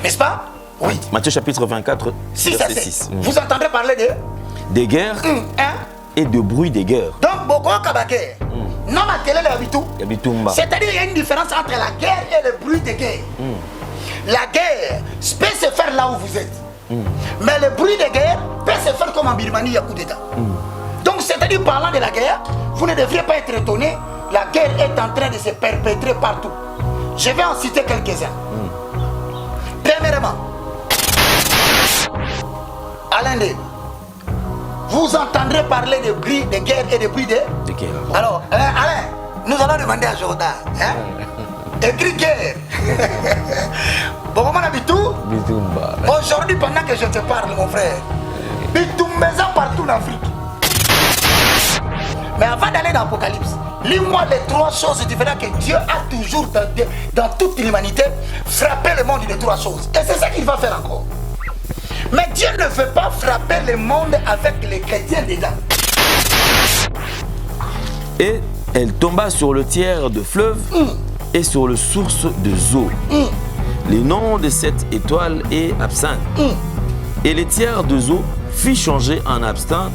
N'est-ce pas? Oui. Matthieu chapitre 24, 6 à 7. Vous entendrez parler de des guerres et de bruit des guerres. Donc, beaucoup de non, c'est-à-dire qu'il y a une différence entre la guerre et le bruit des guerres. La guerre peut se faire là où vous êtes. Mais le bruit des guerres peut se faire comme en Birmanie, il y a coup d'État. Donc, c'est-à-dire, parlant de la guerre, vous ne devriez pas être étonné. La guerre est en train de se perpétrer partout. Je vais en citer quelques-uns. Premièrement, Alain Dé, vous entendrez parler de bruit de guerre et de bruit de guerre. Alors, Alain, nous allons demander à Jordan. Écrit guerre. Bon, comment on a tout? Aujourd'hui, pendant que je te parle, mon frère, Bitoumeza partout en Afrique. Mais avant d'aller dans l'Apocalypse, lis-moi les 3 choses différentes que Dieu a toujours dans toute l'humanité frappé le monde de 3 choses. Et c'est ça qu'il va faire encore. Mais Dieu ne veut pas frapper le monde avec les chrétiens dedans. Et elle tomba sur le tiers de fleuve et sur le source de eau. Le nom de cette étoile est absinthe. Et les tiers de eau fit changer en absinthe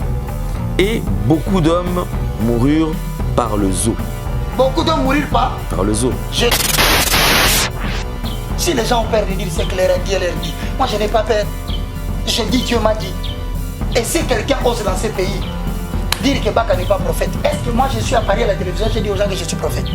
et beaucoup d'hommes moururent par le zoo. Beaucoup d'hommes moururent par le zoo. Si les gens ont peur de dire c'est clair, Dieu leur dit. Moi je n'ai pas peur. Je dis Dieu m'a dit. Et si quelqu'un ose dans ce pays dire que Baka n'est pas prophète, est-ce que moi je suis à Paris à la télévision, je dis aux gens que je suis prophète?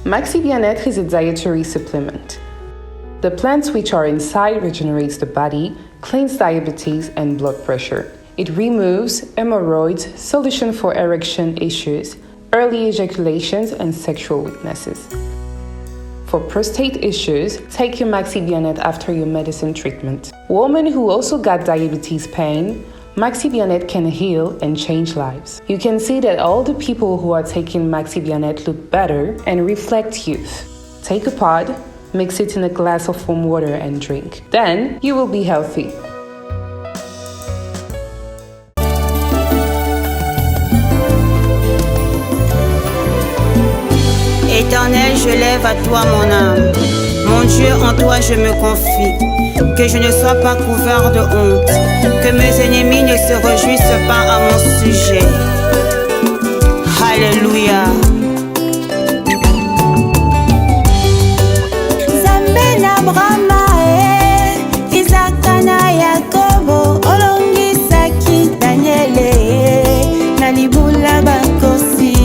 Maxi Bien-être is a dietary supplement. The plants which are inside regenerates the body, cleans diabetes and blood pressure. It removes hemorrhoids, solution for erection issues, early ejaculations and sexual weaknesses. For prostate issues, take your Maxi Bien-être after your medicine treatment. Women who also got diabetes pain, Maxi Bien-être can heal and change lives. You can see that all the people who are taking Maxi Bien-être look better and reflect youth. Take a pod, mix it in a glass of warm water and drink. Then you will be healthy. Éternel, je lève à toi mon âme. Mon Dieu, en toi je me confie. Que je ne sois pas couvert de honte. Que mes ennemis ne se réjouissent pas à mon sujet. Alléluia. Zambe na Brahma Isaac na Yakobo olongisaki Daniel na libula bakosi.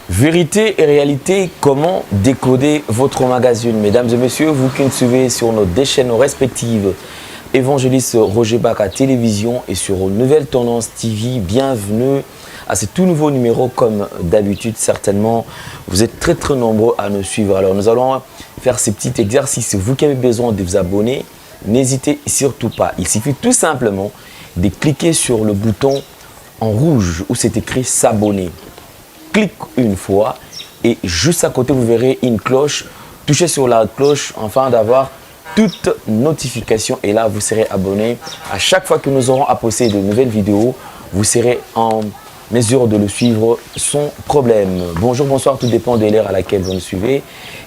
Vérité et réalité, comment décoder votre magazine? Mesdames et messieurs, vous qui nous suivez sur nos deux chaînes respectives, Évangéliste Roger Baka Télévision et sur Nouvelle Tendance TV, bienvenue à ce tout nouveau numéro. Comme d'habitude, certainement, vous êtes très nombreux à nous suivre. Alors nous allons faire ces petits exercices. Vous qui avez besoin de vous abonner, n'hésitez surtout pas. Il suffit tout simplement de cliquer sur le bouton en rouge où c'est écrit s'abonner. Clique une fois et juste à côté vous verrez une cloche. Touchez sur la cloche afin d'avoir toutes notifications et là vous serez abonné. À chaque fois que nous aurons à poster de nouvelles vidéos, vous serez en mesure de le suivre sans problème. Bonjour, bonsoir, tout dépend de l'heure à laquelle vous nous suivez.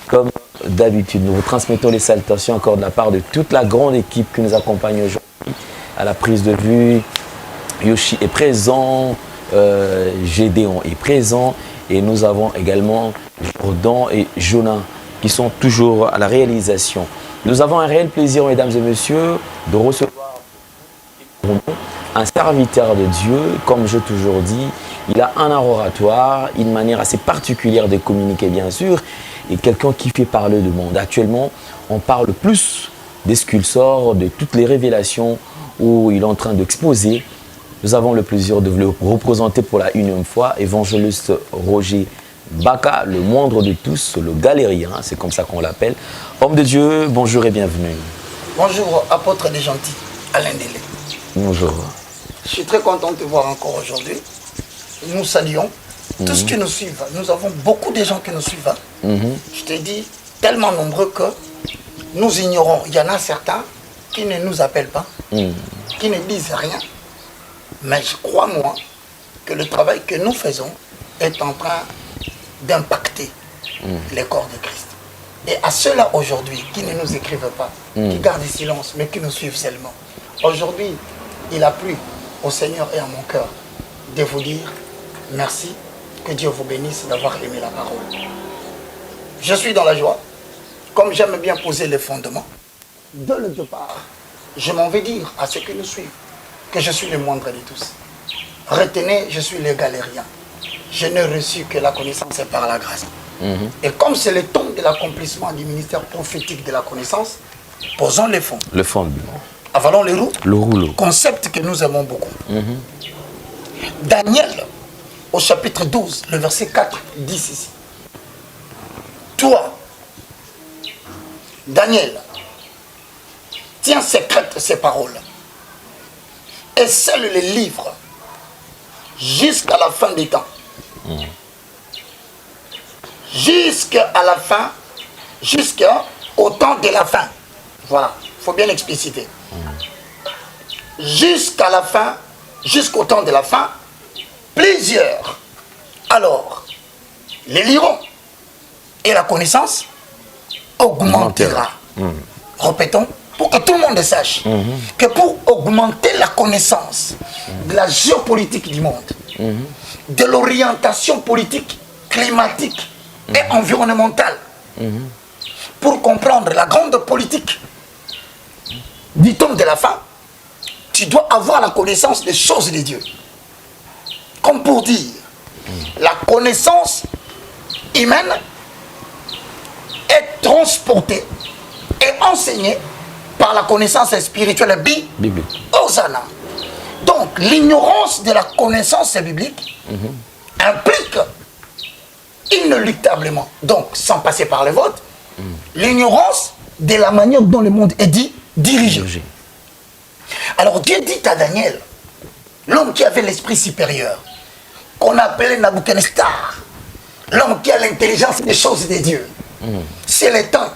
Comme d'habitude, nous vous transmettons les salutations encore de la part de toute la grande équipe qui nous accompagne aujourd'hui. À la prise de vue, Yoshi est présent. Gédéon est présent et nous avons également Jordan et Jonah qui sont toujours à la réalisation. Nous avons un réel plaisir, mesdames et messieurs, de recevoir un serviteur de Dieu. Comme j'ai toujours dit, il a un art oratoire, une manière assez particulière de communiquer, bien sûr, et quelqu'un qui fait parler du monde. Actuellement, on parle plus des sculpteurs, de toutes les révélations où il est en train d'exposer. Nous avons le plaisir de vous le représenter pour la 1e fois, évangéliste Roger Baka, le moindre de tous, le galérien, c'est comme ça qu'on l'appelle. Homme de Dieu, bonjour et bienvenue. Bonjour, apôtre des gentils, Alain Délé. Bonjour. Je suis très content de te voir encore aujourd'hui. Nous saluons tous ceux qui nous suivent. Nous avons beaucoup de gens qui nous suivent. Je te dis, tellement nombreux que nous ignorons. Il y en a certains qui ne nous appellent pas, qui ne disent rien. Mais je crois, moi, que le travail que nous faisons est en train d'impacter les corps de Christ. Et à ceux-là aujourd'hui qui ne nous écrivent pas, qui gardent le silence, mais qui nous suivent seulement. Aujourd'hui, il a plu au Seigneur et à mon cœur de vous dire merci, que Dieu vous bénisse d'avoir aimé la parole. Je suis dans la joie, comme j'aime bien poser les fondements. Dès le départ, je m'en vais dire à ceux qui nous suivent que je suis le moindre de tous. Retenez, je suis le galérien. Je n'ai reçu que la connaissance par la grâce. Et comme c'est le temps de l'accomplissement du ministère prophétique de la connaissance, posons les fonds. Le fond. Avalons les roues. Le rouleau. Concept que nous aimons beaucoup. Daniel, au chapitre 12, le verset 4, dit ici. Toi, Daniel, tiens secrète ces paroles et scelle les livres jusqu'à la fin des temps. Jusqu'à la fin, jusqu'au temps de la fin. Voilà, il faut bien expliciter. Jusqu'à la fin, jusqu'au temps de la fin, plusieurs. Alors, les liront et la connaissance augmentera. Répétons, pour que tout le monde sache que pour augmenter la connaissance de la géopolitique du monde, de l'orientation politique, climatique et environnementale, pour comprendre la grande politique du temps de la fin, tu dois avoir la connaissance des choses de Dieu. Comme pour dire, la connaissance humaine est transportée et enseignée par la connaissance spirituelle biblique. Hosanna. Donc, l'ignorance de la connaissance biblique implique inéluctablement, donc sans passer par le vote, l'ignorance de la manière dont le monde est dirigé. Alors Dieu dit à Daniel, l'homme qui avait l'esprit supérieur, qu'on appelait Nabuchodonosor, l'homme qui a l'intelligence des choses de Dieu, c'est le temps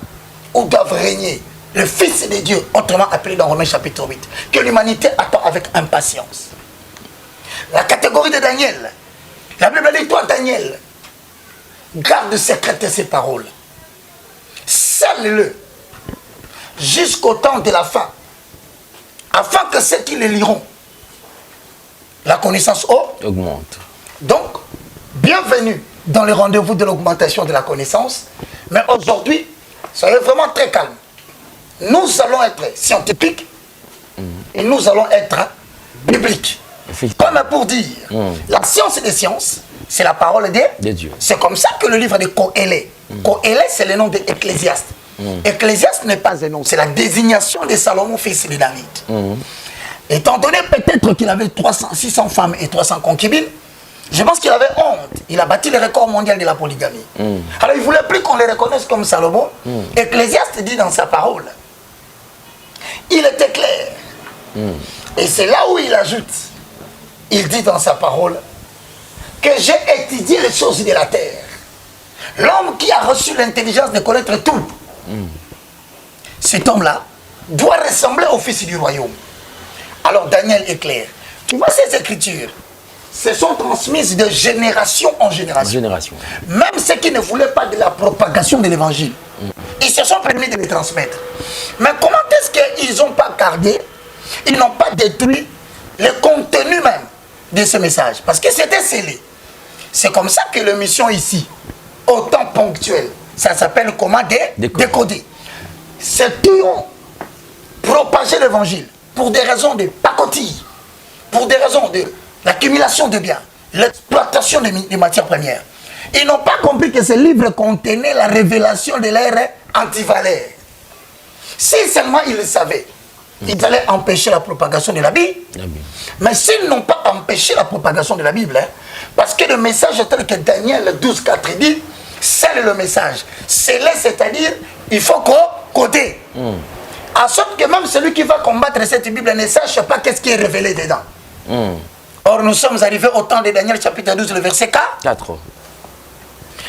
où doivent régner le Fils de Dieu, autrement appelé dans Romains chapitre 8, que l'humanité attend avec impatience. La catégorie de Daniel, la Bible dit, toi Daniel, garde secrète ces paroles, scelle-le jusqu'au temps de la fin, afin que ceux qui les liront, la connaissance augmente. Donc, bienvenue dans le rendez-vous de l'augmentation de la connaissance. Mais aujourd'hui, soyez vraiment très calme. Nous allons être scientifiques et nous allons être bibliques. Comme pour dire, la science des sciences, c'est la parole de Dieu. C'est comme ça que le livre de Coëlée. Coëlée, c'est le nom de Ecclésiaste. Ecclésiaste n'est pas un nom, c'est la désignation de Salomon, fils de David. Étant donné peut-être qu'il avait 600 femmes et 300 concubines, je pense qu'il avait honte. Il a battu le record mondial de la polygamie. Alors il ne voulait plus qu'on le reconnaisse comme Salomon. Ecclésiaste dit dans sa parole, il était clair. Et c'est là où il ajoute, il dit dans sa parole, que j'ai étudié les choses de la terre. L'homme qui a reçu l'intelligence de connaître tout, cet homme-là doit ressembler au fils du royaume. Alors Daniel est clair. Tu vois ces écritures, se sont transmises de génération en génération. Même ceux qui ne voulaient pas de la propagation de l'évangile, ils se sont permis de les transmettre. Mais comment est-ce qu'ils n'ont pas gardé, ils n'ont pas détruit le contenu même de ce message. Parce que c'était scellé. C'est comme ça que l'émission ici, au temps ponctuel, ça s'appelle comment décoder. C'est tout propager l'évangile pour des raisons de pacotille, pour des raisons de l'accumulation de biens, l'exploitation des matières premières. Ils n'ont pas compris que ce livre contenait la révélation de l'ère antivaleur. Si seulement ils le savaient, ils allaient empêcher la propagation de la Bible. Mais s'ils n'ont pas empêché la propagation de la Bible, parce que le message tel que Daniel 12,4 dit, c'est le message. Scellé, c'est-à-dire, il faut coder. En sorte que même celui qui va combattre cette Bible ne sache pas qu'est-ce qui est révélé dedans. Or, nous sommes arrivés au temps de Daniel chapitre 12, le verset 4.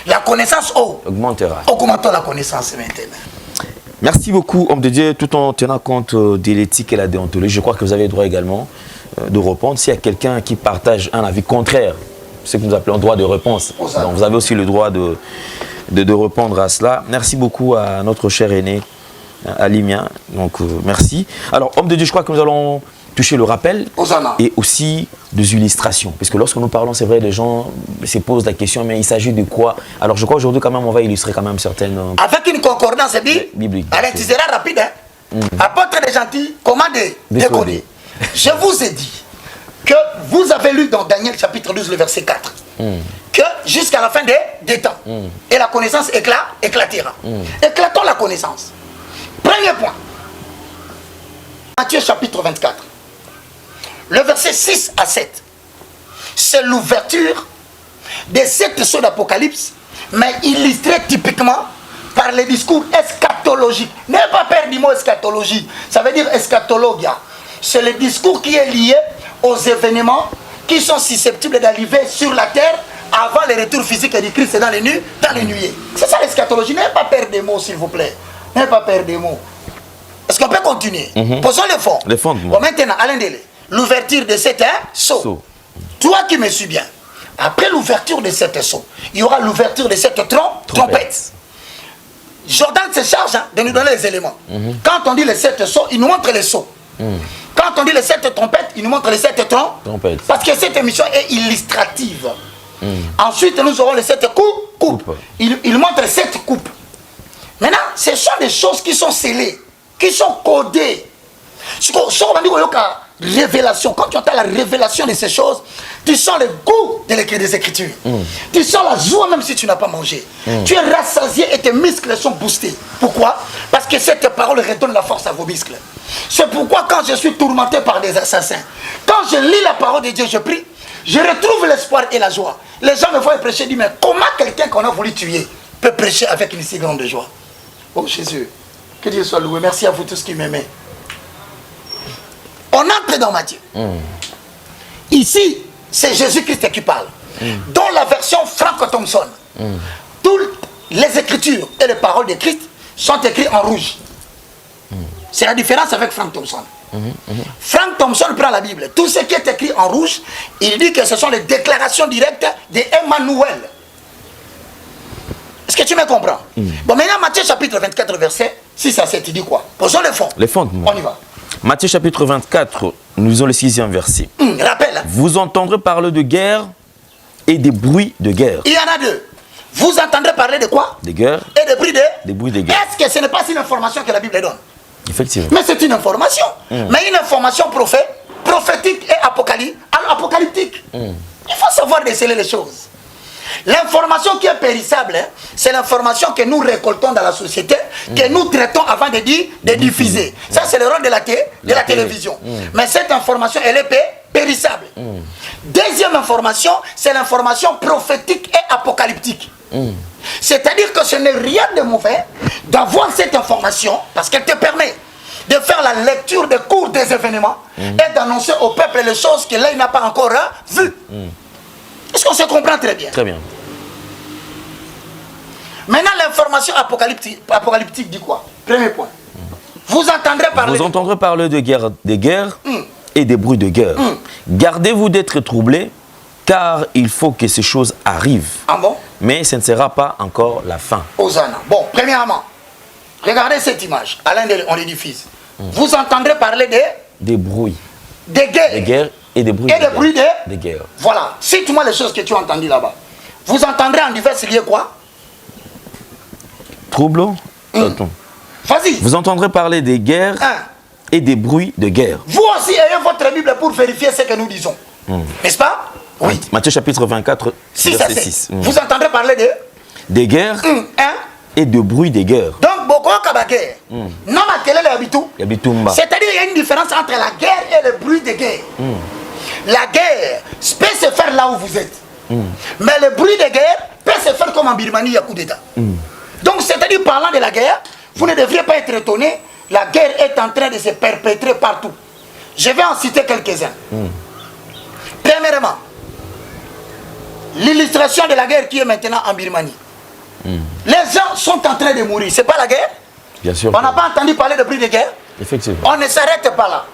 La connaissance augmentera. Augmentons la connaissance maintenant. Merci beaucoup, homme de Dieu, tout en tenant compte de l'éthique et la déontologie. Je crois que vous avez le droit également de répondre. S'il y a quelqu'un qui partage un avis contraire, ce que nous appelons droit de réponse, donc vous avez aussi le droit de répondre à cela. Merci beaucoup à notre cher aîné, Alimien. Donc, merci. Alors, homme de Dieu, je crois que nous allons toucher le rappel et aussi des illustrations. Parce que lorsque nous parlons, c'est vrai, les gens se posent la question, mais il s'agit de quoi? Alors je crois qu'aujourd'hui, quand même, on va illustrer quand même certaines... Avec une concordance biblique. Allez, tu seras rapide, hein? Apôtre des gentils, comment décoder? Je vous ai dit que vous avez lu dans Daniel chapitre 12, le verset 4, que jusqu'à la fin des temps, et la connaissance éclatera. Éclatons la connaissance. Premier point. Matthieu chapitre 24. Le verset 6 à 7, c'est l'ouverture des 7 sceaux d'Apocalypse, mais illustré typiquement par les discours eschatologiques. N'ayez pas peur du mot eschatologie, ça veut dire eschatologia. C'est le discours qui est lié aux événements qui sont susceptibles d'arriver sur la terre avant le retour physique du Christ dans les nuées. C'est ça l'eschatologie. N'ayez pas peur des mots, s'il vous plaît. N'ayez pas peur des mots. Est-ce qu'on peut continuer? Posons le fond. Bon, maintenant, Alain Délé. L'ouverture de cet sceau. Toi qui me suis bien, après l'ouverture de cet sceau, il y aura l'ouverture de cette trompette. Jordan se charge de nous donner les éléments. Quand on dit les 7 sceaux, il nous montre les sceaux. Quand on dit les 7 trompettes, il nous montre les 7 trompettes. Parce que cette émission est illustrative. Ensuite, nous aurons les 7 coupes. Il montre 7 coupes. Maintenant, ce sont des choses qui sont scellées, qui sont codées. Révélation. Quand tu entends la révélation de ces choses, tu sens le goût des Écritures. Tu sens la joie même si tu n'as pas mangé. Tu es rassasié et tes muscles sont boostés. Pourquoi? Parce que cette parole redonne la force à vos muscles. C'est pourquoi quand je suis tourmenté par des assassins, quand je lis la parole de Dieu, je prie, je retrouve l'espoir et la joie. Les gens me voient prêcher, disent, mais comment quelqu'un qu'on a voulu tuer peut prêcher avec une si grande joie? Oh Jésus, que Dieu soit loué. Merci à vous tous qui m'aimez. On entre dans Matthieu. Ici, c'est Jésus-Christ qui parle. Dans la version Frank Thompson, toutes les Écritures et les paroles de Christ sont écrites en rouge. C'est la différence avec Frank Thompson. Frank Thompson prend la Bible. Tout ce qui est écrit en rouge, il dit que ce sont les déclarations directes d'Emmanuel. Est-ce que tu me comprends? Bon, maintenant, Matthieu chapitre 24, verset 6 à 7, il dit quoi? Posons le fond. Les fondements. On y va. Matthieu chapitre 24, nous lisons le 6e verset. Rappel. Vous entendrez parler de guerre et des bruits de guerre. Il y en a deux. Vous entendrez parler de quoi? Des guerres. Et des bruits de guerre. Est-ce que ce n'est pas une information que la Bible donne? Effectivement. Mais c'est une information. Mais une information prophétique et apocalyptique. Il faut savoir déceler les choses. L'information qui est périssable, c'est l'information que nous récoltons dans la société, que nous traitons avant de diffuser. Ça, c'est le rôle de la télévision. Mais cette information, elle est périssable. Deuxième information, c'est l'information prophétique et apocalyptique. C'est-à-dire que ce n'est rien de mauvais d'avoir cette information, parce qu'elle te permet de faire la lecture des cours des événements et d'annoncer au peuple les choses que l'œil n'a pas encore vues. Est-ce qu'on se comprend très bien? Très bien. Maintenant, l'information apocalyptique dit quoi? Premier point. Vous entendrez parler de guerre et des bruits de guerre. Gardez-vous d'être troublés, car il faut que ces choses arrivent. Ah bon? Mais ce ne sera pas encore la fin. Hosanna. Bon, premièrement, regardez cette image. Alain, on les diffuse. Vous entendrez parler des bruits. Des guerres Et des bruits, de guerre. Voilà. Cite-moi les choses que tu as entendues là-bas. Vous entendrez en divers lieux quoi? Trouble. Vas-y. Vous entendrez parler des guerres et des bruits de guerre. Vous aussi ayez votre Bible pour vérifier ce que nous disons. N'est-ce pas? Oui. Matthieu chapitre 24, verset 6. Vous entendrez parler de des guerres et de bruits de guerre. Donc, beaucoup de guerre. Non, c'est-à-dire qu'il y a une différence entre la guerre et le bruit de guerre. La guerre peut se faire là où vous êtes. Mais le bruit de guerre peut se faire comme en Birmanie, il y a coup d'État. Donc, c'est-à-dire, parlant de la guerre, vous ne devriez pas être étonné. La guerre est en train de se perpétrer partout. Je vais en citer quelques-uns. Premièrement, l'illustration de la guerre qui est maintenant en Birmanie. Les gens sont en train de mourir. C'est pas la guerre? Bien sûr. On n'a pas entendu parler de bruit de guerre? Effectivement. On ne s'arrête pas là.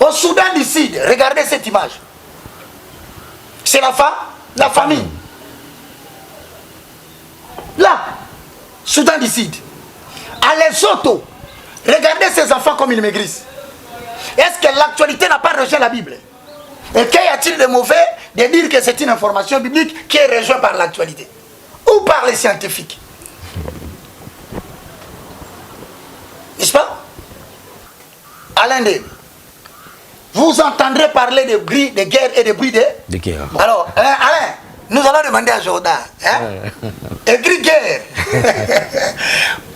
Au Soudan du Sud, regardez cette image. C'est la famille. Là, Soudan du Sud. À Lesotho, regardez ces enfants comme ils maigrissent. Est-ce que l'actualité n'a pas rejoint la Bible? Et qu'y a-t-il de mauvais de dire que c'est une information biblique qui est rejointe par l'actualité ou par les scientifiques? N'est-ce pas? Alain D, vous entendrez parler de bruits de guerre et de bruits de guerre. Alors, Alain, nous allons demander à Jordan. Écrit guerre.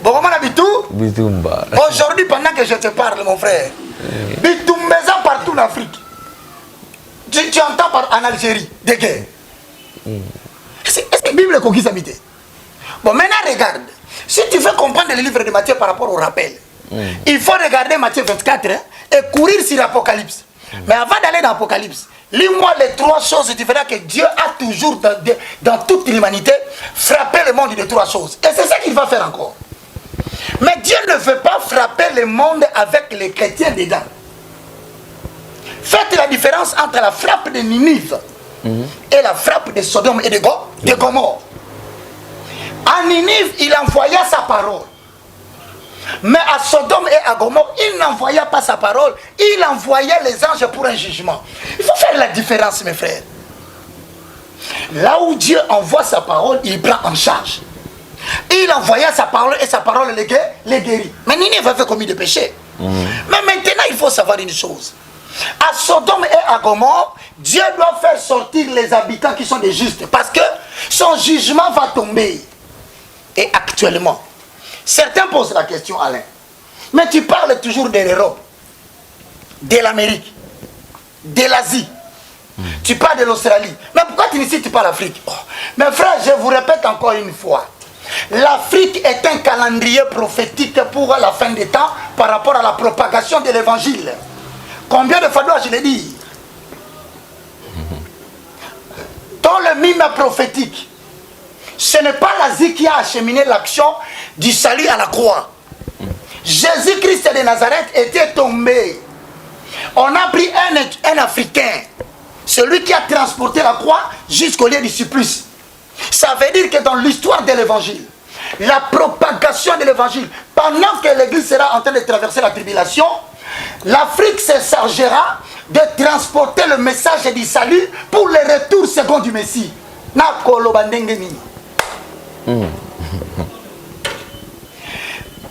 Bon, comment on a Bitumba. Aujourd'hui, pendant que je te parle, mon frère, Bitumbeza partout en Afrique. Tu entends en Algérie des guerres. Est-ce que la Bible est conquise habité? Bon, maintenant regarde. Si tu veux comprendre le livre de Matthieu par rapport au rappel, il faut regarder Matthieu 24 et courir sur l'Apocalypse. Mais avant d'aller dans l'Apocalypse, lis-moi les trois choses et tu verras que Dieu a toujours, dans toute l'humanité, frappé le monde de trois choses. Et c'est ça qu'il va faire encore. Mais Dieu ne veut pas frapper le monde avec les chrétiens dedans. Faites la différence entre la frappe de Ninive et la frappe de Sodome et de Gomorrhe. À Ninive, il envoya sa parole. Mais à Sodome et à Gomorrhe, il n'envoya pas sa parole. Il envoyait les anges pour un jugement. Il faut faire la différence, mes frères. Là où Dieu envoie sa parole, il prend en charge. Il envoya sa parole et sa parole les guérit. Mais Ninive avait commis des péchés. Mais maintenant, il faut savoir une chose. À Sodome et à Gomorre, Dieu doit faire sortir les habitants qui sont des justes. Parce que son jugement va tomber. Et actuellement, certains posent la question, Alain. Mais tu parles toujours de l'Europe, de l'Amérique, de l'Asie. Tu parles de l'Australie. Mais pourquoi tu ne cites pas l'Afrique? Mes frères, je vous répète encore une fois. L'Afrique est un calendrier prophétique pour la fin des temps par rapport à la propagation de l'évangile. Combien de fois dois-je le dire? Dans le mime prophétique, ce n'est pas l'Asie qui a acheminé l'action du salut à la croix. Jésus-Christ de Nazareth était tombé. On a pris un Africain, celui qui a transporté la croix jusqu'au lieu du supplice. Ça veut dire que dans l'histoire de l'évangile, la propagation de l'évangile, pendant que l'église sera en train de traverser la tribulation, l'Afrique se chargera de transporter le message du salut pour le retour second du Messie.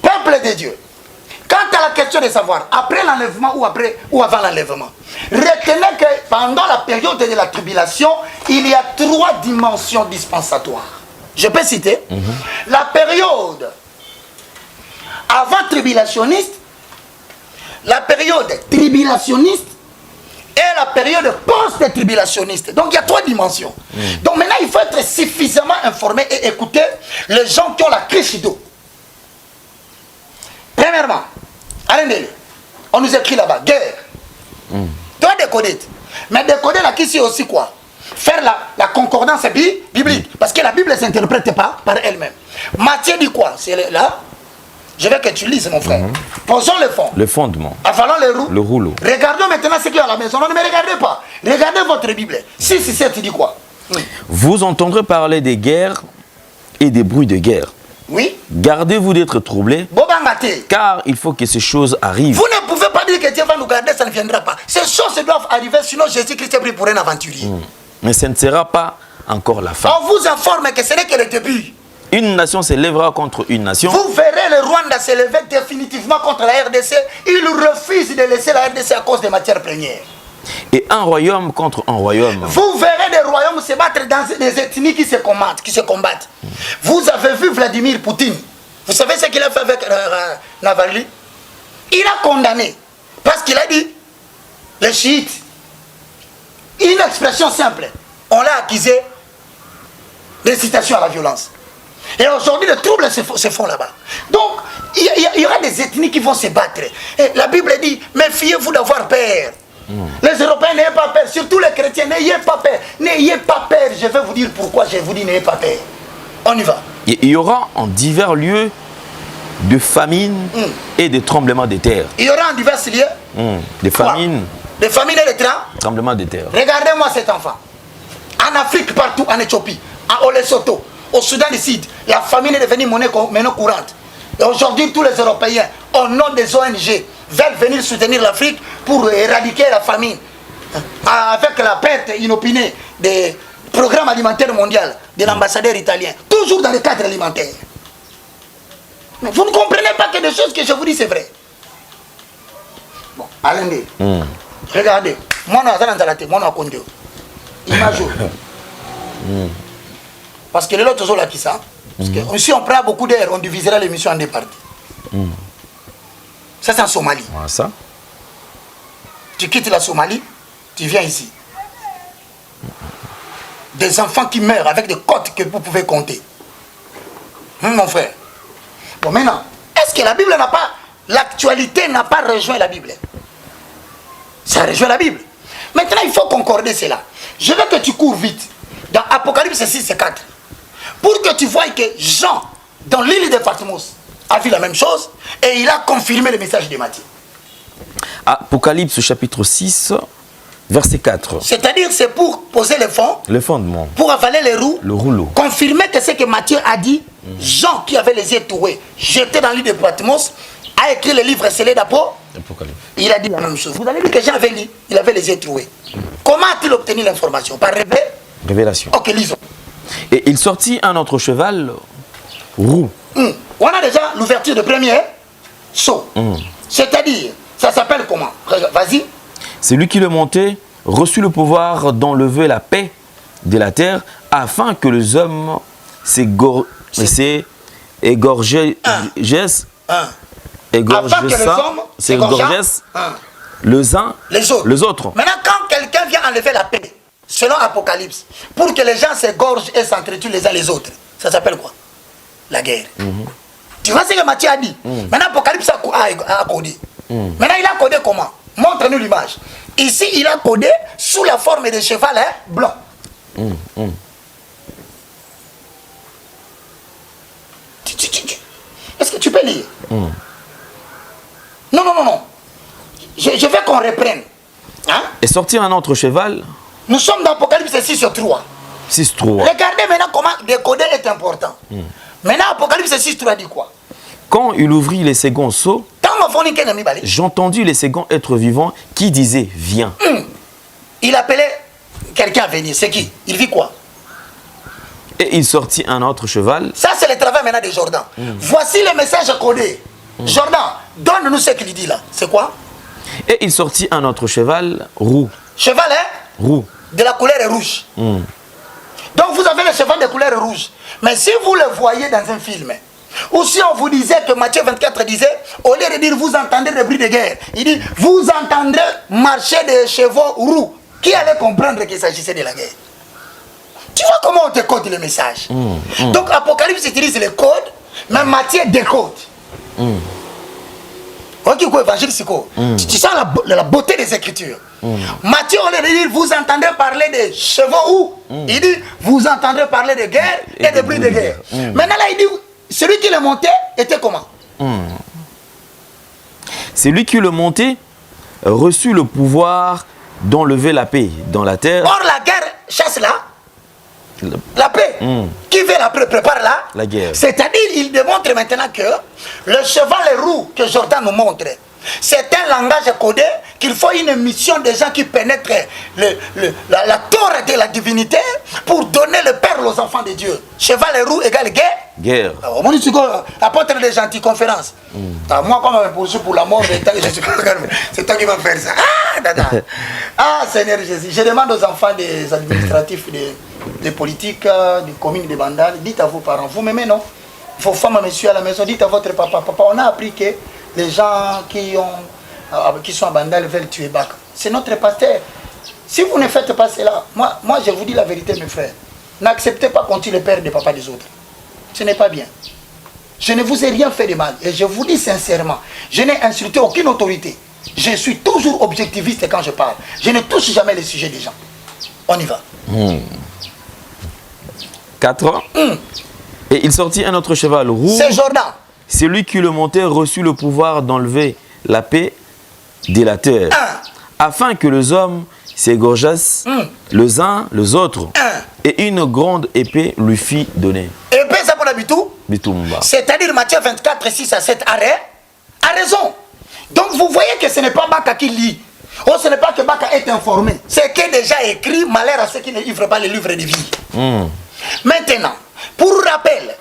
Peuple de Dieu, quant à la question de savoir, après l'enlèvement ou avant l'enlèvement, retenez que pendant la période de la tribulation, il y a trois dimensions dispensatoires. Je peux citer la période avant tribulationniste, la période tribulationniste et la période post-tribulationniste. Donc il y a trois dimensions. Donc maintenant il faut être suffisamment informé et écouter les gens qui ont la crise d'eau. Premièrement, on nous écrit là-bas, guerre. Tu dois décoder. Mais décoder là, qui c'est aussi quoi? Faire la concordance biblique. Parce que la Bible ne s'interprète pas par elle-même. Matthieu dit quoi? C'est là. Je veux que tu lises, mon frère. Posons le fond. Le fondement. Avalons le rouleau. Regardons maintenant ce qu'il y a à la maison. Non, ne me regardez pas. Regardez votre Bible. 6, tu dis quoi? Vous entendrez parler des guerres et des bruits de guerre. Oui. Gardez-vous d'être troublés, car il faut que ces choses arrivent. Vous ne pouvez pas dire dit que Dieu va nous garder, ça ne viendra pas. Ces choses doivent arriver, sinon Jésus-Christ est pris pour un aventurier. Mais ce ne sera pas encore la fin. On vous informe que ce n'est que le début. Une nation s'élèvera contre une nation. Vous verrez le Rwanda s'élever définitivement contre la RDC. Il refuse de laisser la RDC à cause des matières premières. Et un royaume contre un royaume. Vous verrez des royaumes se battre dans des ethnies qui se combattent. Vous avez vu Vladimir Poutine. Vous savez ce qu'il a fait avec Navalny? Il a condamné. Parce qu'il a dit, les chiites, une expression simple. On l'a accusé d'incitation à la violence. Et aujourd'hui, les troubles se font là-bas. Donc, il y aura des ethnies qui vont se battre. Et la Bible dit, méfiez-vous d'avoir peur. Les Européens, n'ayez pas peur. Surtout les chrétiens, n'ayez pas peur. N'ayez pas peur. Je vais vous dire pourquoi je vous dis n'ayez pas peur. On y va. Il y aura en divers lieux de famines et de tremblements de terre. Il y aura en divers lieux des famines. Des famines et des tremblements de terre. Regardez-moi cet enfant. En Afrique, partout, en Éthiopie, en Lesotho, au Soudan du Sud, la famine est devenue monnaie courante. Et aujourd'hui, tous les Européens, au nom des ONG, veulent venir soutenir l'Afrique pour éradiquer la famine. Avec la perte inopinée des programmes alimentaires mondiaux de l'ambassadeur italien. Toujours dans le cadre alimentaire. Mais vous ne comprenez pas que des choses que je vous dis, c'est vrai. Bon, allez, regardez. Moi, image. Parce que les autres sont là qui ça. Parce que si on prend beaucoup d'air, on divisera l'émission en deux parties. Ça, c'est en Somalie. Ah, ça. Tu quittes la Somalie, tu viens ici. Des enfants qui meurent avec des côtes que vous pouvez compter. Mon frère. Bon, maintenant, est-ce que la Bible n'a pas... L'actualité n'a pas rejoint la Bible? Ça rejoint la Bible. Maintenant, il faut concorder cela. Je veux que tu cours vite. Dans Apocalypse 6 et 4. Pour que tu vois que Jean, dans l'île de Patmos, a vu la même chose. Et il a confirmé le message de Matthieu. Apocalypse chapitre 6, verset 4. C'est-à-dire, c'est pour poser le fond. Le fondement. Pour avaler les roues. Le rouleau. Confirmer que ce que Matthieu a dit. Jean, qui avait les yeux troués, jeté dans l'île de Patmos, a écrit le livre scellé d'Apocalypse. Il a dit la même chose. Vous avez dit que Jean avait lu, il avait les yeux troués. Comment a-t-il obtenu l'information? Par révélation. Ok, lisons. Et il sortit un autre cheval roux. On a déjà l'ouverture de premier saut. C'est-à-dire, ça s'appelle comment? Vas-y. Celui qui le montait reçut le pouvoir d'enlever la paix de la terre afin que les hommes s'égorgent les uns les autres. Maintenant, quand quelqu'un vient enlever la paix, selon Apocalypse, pour que les gens s'égorgent et s'entretuent les uns les autres, ça s'appelle quoi? La guerre. Tu vois ce que Matthieu a dit? Maintenant, Apocalypse a codé. Maintenant, il a codé comment? Montre-nous l'image. Ici, il a codé sous la forme de cheval blanc. Est-ce que tu peux lire? Non. Je veux qu'on reprenne. Hein? Et sortir un autre cheval. Nous sommes dans Apocalypse 6:3. 6:3. Regardez maintenant comment décoder est important. Maintenant, Apocalypse 6:3 dit quoi? Quand il ouvrit les seconds seaux, j'entendis les seconds êtres vivants qui disaient viens. Il appelait quelqu'un à venir. C'est qui? Il vit quoi? Et il sortit un autre cheval. Ça, c'est le travail maintenant de Jordan. Voici le message codé. Jordan, donne-nous ce qu'il dit là. C'est quoi? Et il sortit un autre cheval roux. Cheval, roux. De la couleur rouge. Donc vous avez le cheval de couleur rouge. Mais si vous le voyez dans un film, ou si on vous disait que Matthieu 24 disait, au lieu de dire vous entendez le bruit de guerre, il dit vous entendrez marcher des chevaux roux. Qui allait comprendre qu'il s'agissait de la guerre? Tu vois comment on décode le message? Donc Apocalypse utilise le code, mais Matthieu décode. Ok, quoi, évangile, c'est quoi? Tu sens la beauté des Écritures. Matthieu, au lieu de dire vous entendez parler de chevaux où? Il dit vous entendrez parler de guerre et de bruit de guerre. Maintenant là, il dit celui qui le montait était comment? Celui qui le montait reçut le pouvoir d'enlever la paix dans la terre. Or la guerre chasse la paix. Qui veut la paix prépare la guerre. C'est-à-dire il démontre maintenant que le cheval roux que Jordan nous montre, C'est un langage codé qu'il faut une mission des gens qui pénètrent la torre de la divinité pour donner le perle aux enfants de Dieu. Cheval et roue égale guerre. Au moins, apôtre des gentils conférences. Moi, quand on me poursuit pour la mort, c'est toi qui vas faire ça. Ah, Seigneur Jésus, je demande aux enfants des administratifs, des politiques, des communes, des bandales, dites à vos parents, vous m'aimez, non? Vos femmes, messieurs à la maison, dites à votre papa, on a appris que les gens qui sont à Bandal veulent tuer Baka. C'est notre pasteur. Si vous ne faites pas cela, moi je vous dis la vérité, mes frères, n'acceptez pas qu'on tue le père des papas des autres. Ce n'est pas bien. Je ne vous ai rien fait de mal. Et je vous dis sincèrement, je n'ai insulté aucune autorité. Je suis toujours objectiviste quand je parle. Je ne touche jamais les sujets des gens. On y va. 4 ans. Et il sortit un autre cheval roux. C'est Jordan. Celui qui le montait reçut le pouvoir d'enlever la paix de la terre, afin que les hommes s'égorgeassent les uns les autres, et une grande épée lui fit donner. Épée, ça pour l'habitou. C'est-à-dire Matthieu 24, 6 à 7 arrêt, a raison. Donc vous voyez que ce n'est pas Baka qui lit. Oh, ce n'est pas que Baka est informé. C'est que déjà écrit, malheur à ceux qui ne livrent pas les livres de vie. Maintenant, pour rappel,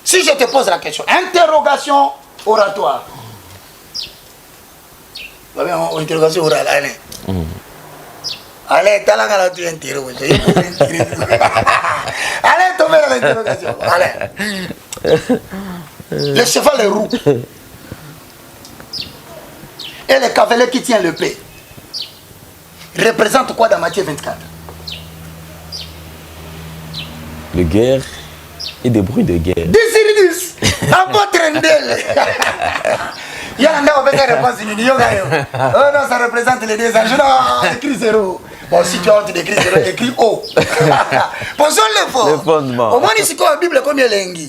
si je te pose la question, interrogation oratoire. Interrogation orale, allez. Allez, t'as la tu interroges. Allez, tomber dans l'interrogation. Allez. Le cheval est roux. Et le cavalier qui tient l'épée représente quoi dans Matthieu 24? Le guerre et des bruits de guerre. Désiridus, apôtre Ndel. Il y a un réponse oh non, ça représente les deux anges. Non, écrit zéro. Bon, si tu as honte d'écrire zéro, écris O. Posons le fort. Le fondement. Au moins, ici, la Bible, combien lengi.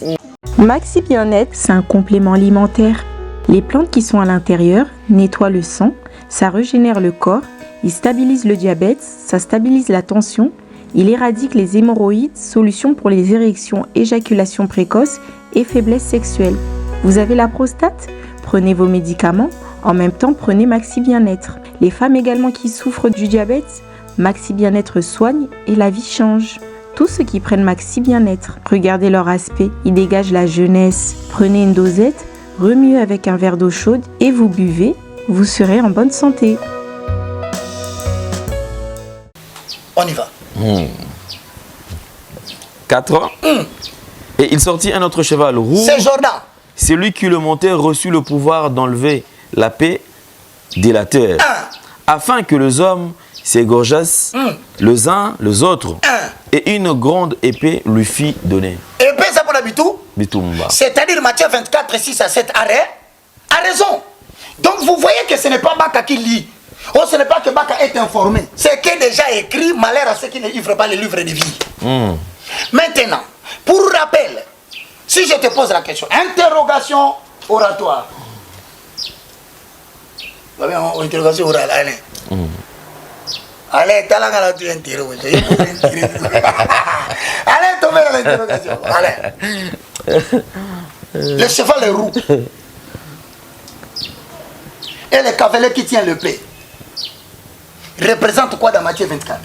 Maxi Bien-être, c'est un complément alimentaire. Les plantes qui sont à l'intérieur nettoient le sang, ça régénère le corps, il stabilise le diabète, ça stabilise la tension, il éradique les hémorroïdes, solution pour les érections, éjaculation précoce et faiblesse sexuelle. Vous avez la prostate? Prenez vos médicaments, en même temps prenez Maxi Bien-être. Les femmes également qui souffrent du diabète, Maxi Bien-être soigne et la vie change. Tous ceux qui prennent Maxi Bien-être, regardez leur aspect, ils dégagent la jeunesse. Prenez une dosette, remuez avec un verre d'eau chaude et vous buvez, vous serez en bonne santé. On y va. 4 ans. Et il sortit un autre cheval roux. C'est Jordan. Celui qui le montait reçut le pouvoir d'enlever la paix de la terre, afin que les hommes s'égorgeassent les uns les autres, et une grande épée lui fit donner. Épée, ça pour l'habitou. C'est-à-dire Matthieu 24, 6 à 7 arrêt, a raison. Donc vous voyez que ce n'est pas Baka qui lit. Oh, ce n'est pas que Baka est informé. C'est que déjà écrit, malheur à ceux qui ne livrent pas les livres de vie. Maintenant, pour rappel, si je te pose la question, interrogation oratoire. Interrogation orale, allez. Allez, t'as la tu interroges. Allez, tomber dans l'interrogation. Allez. Le cheval est roux. Et le cavalier qui tient l'épée représente quoi dans Matthieu 24?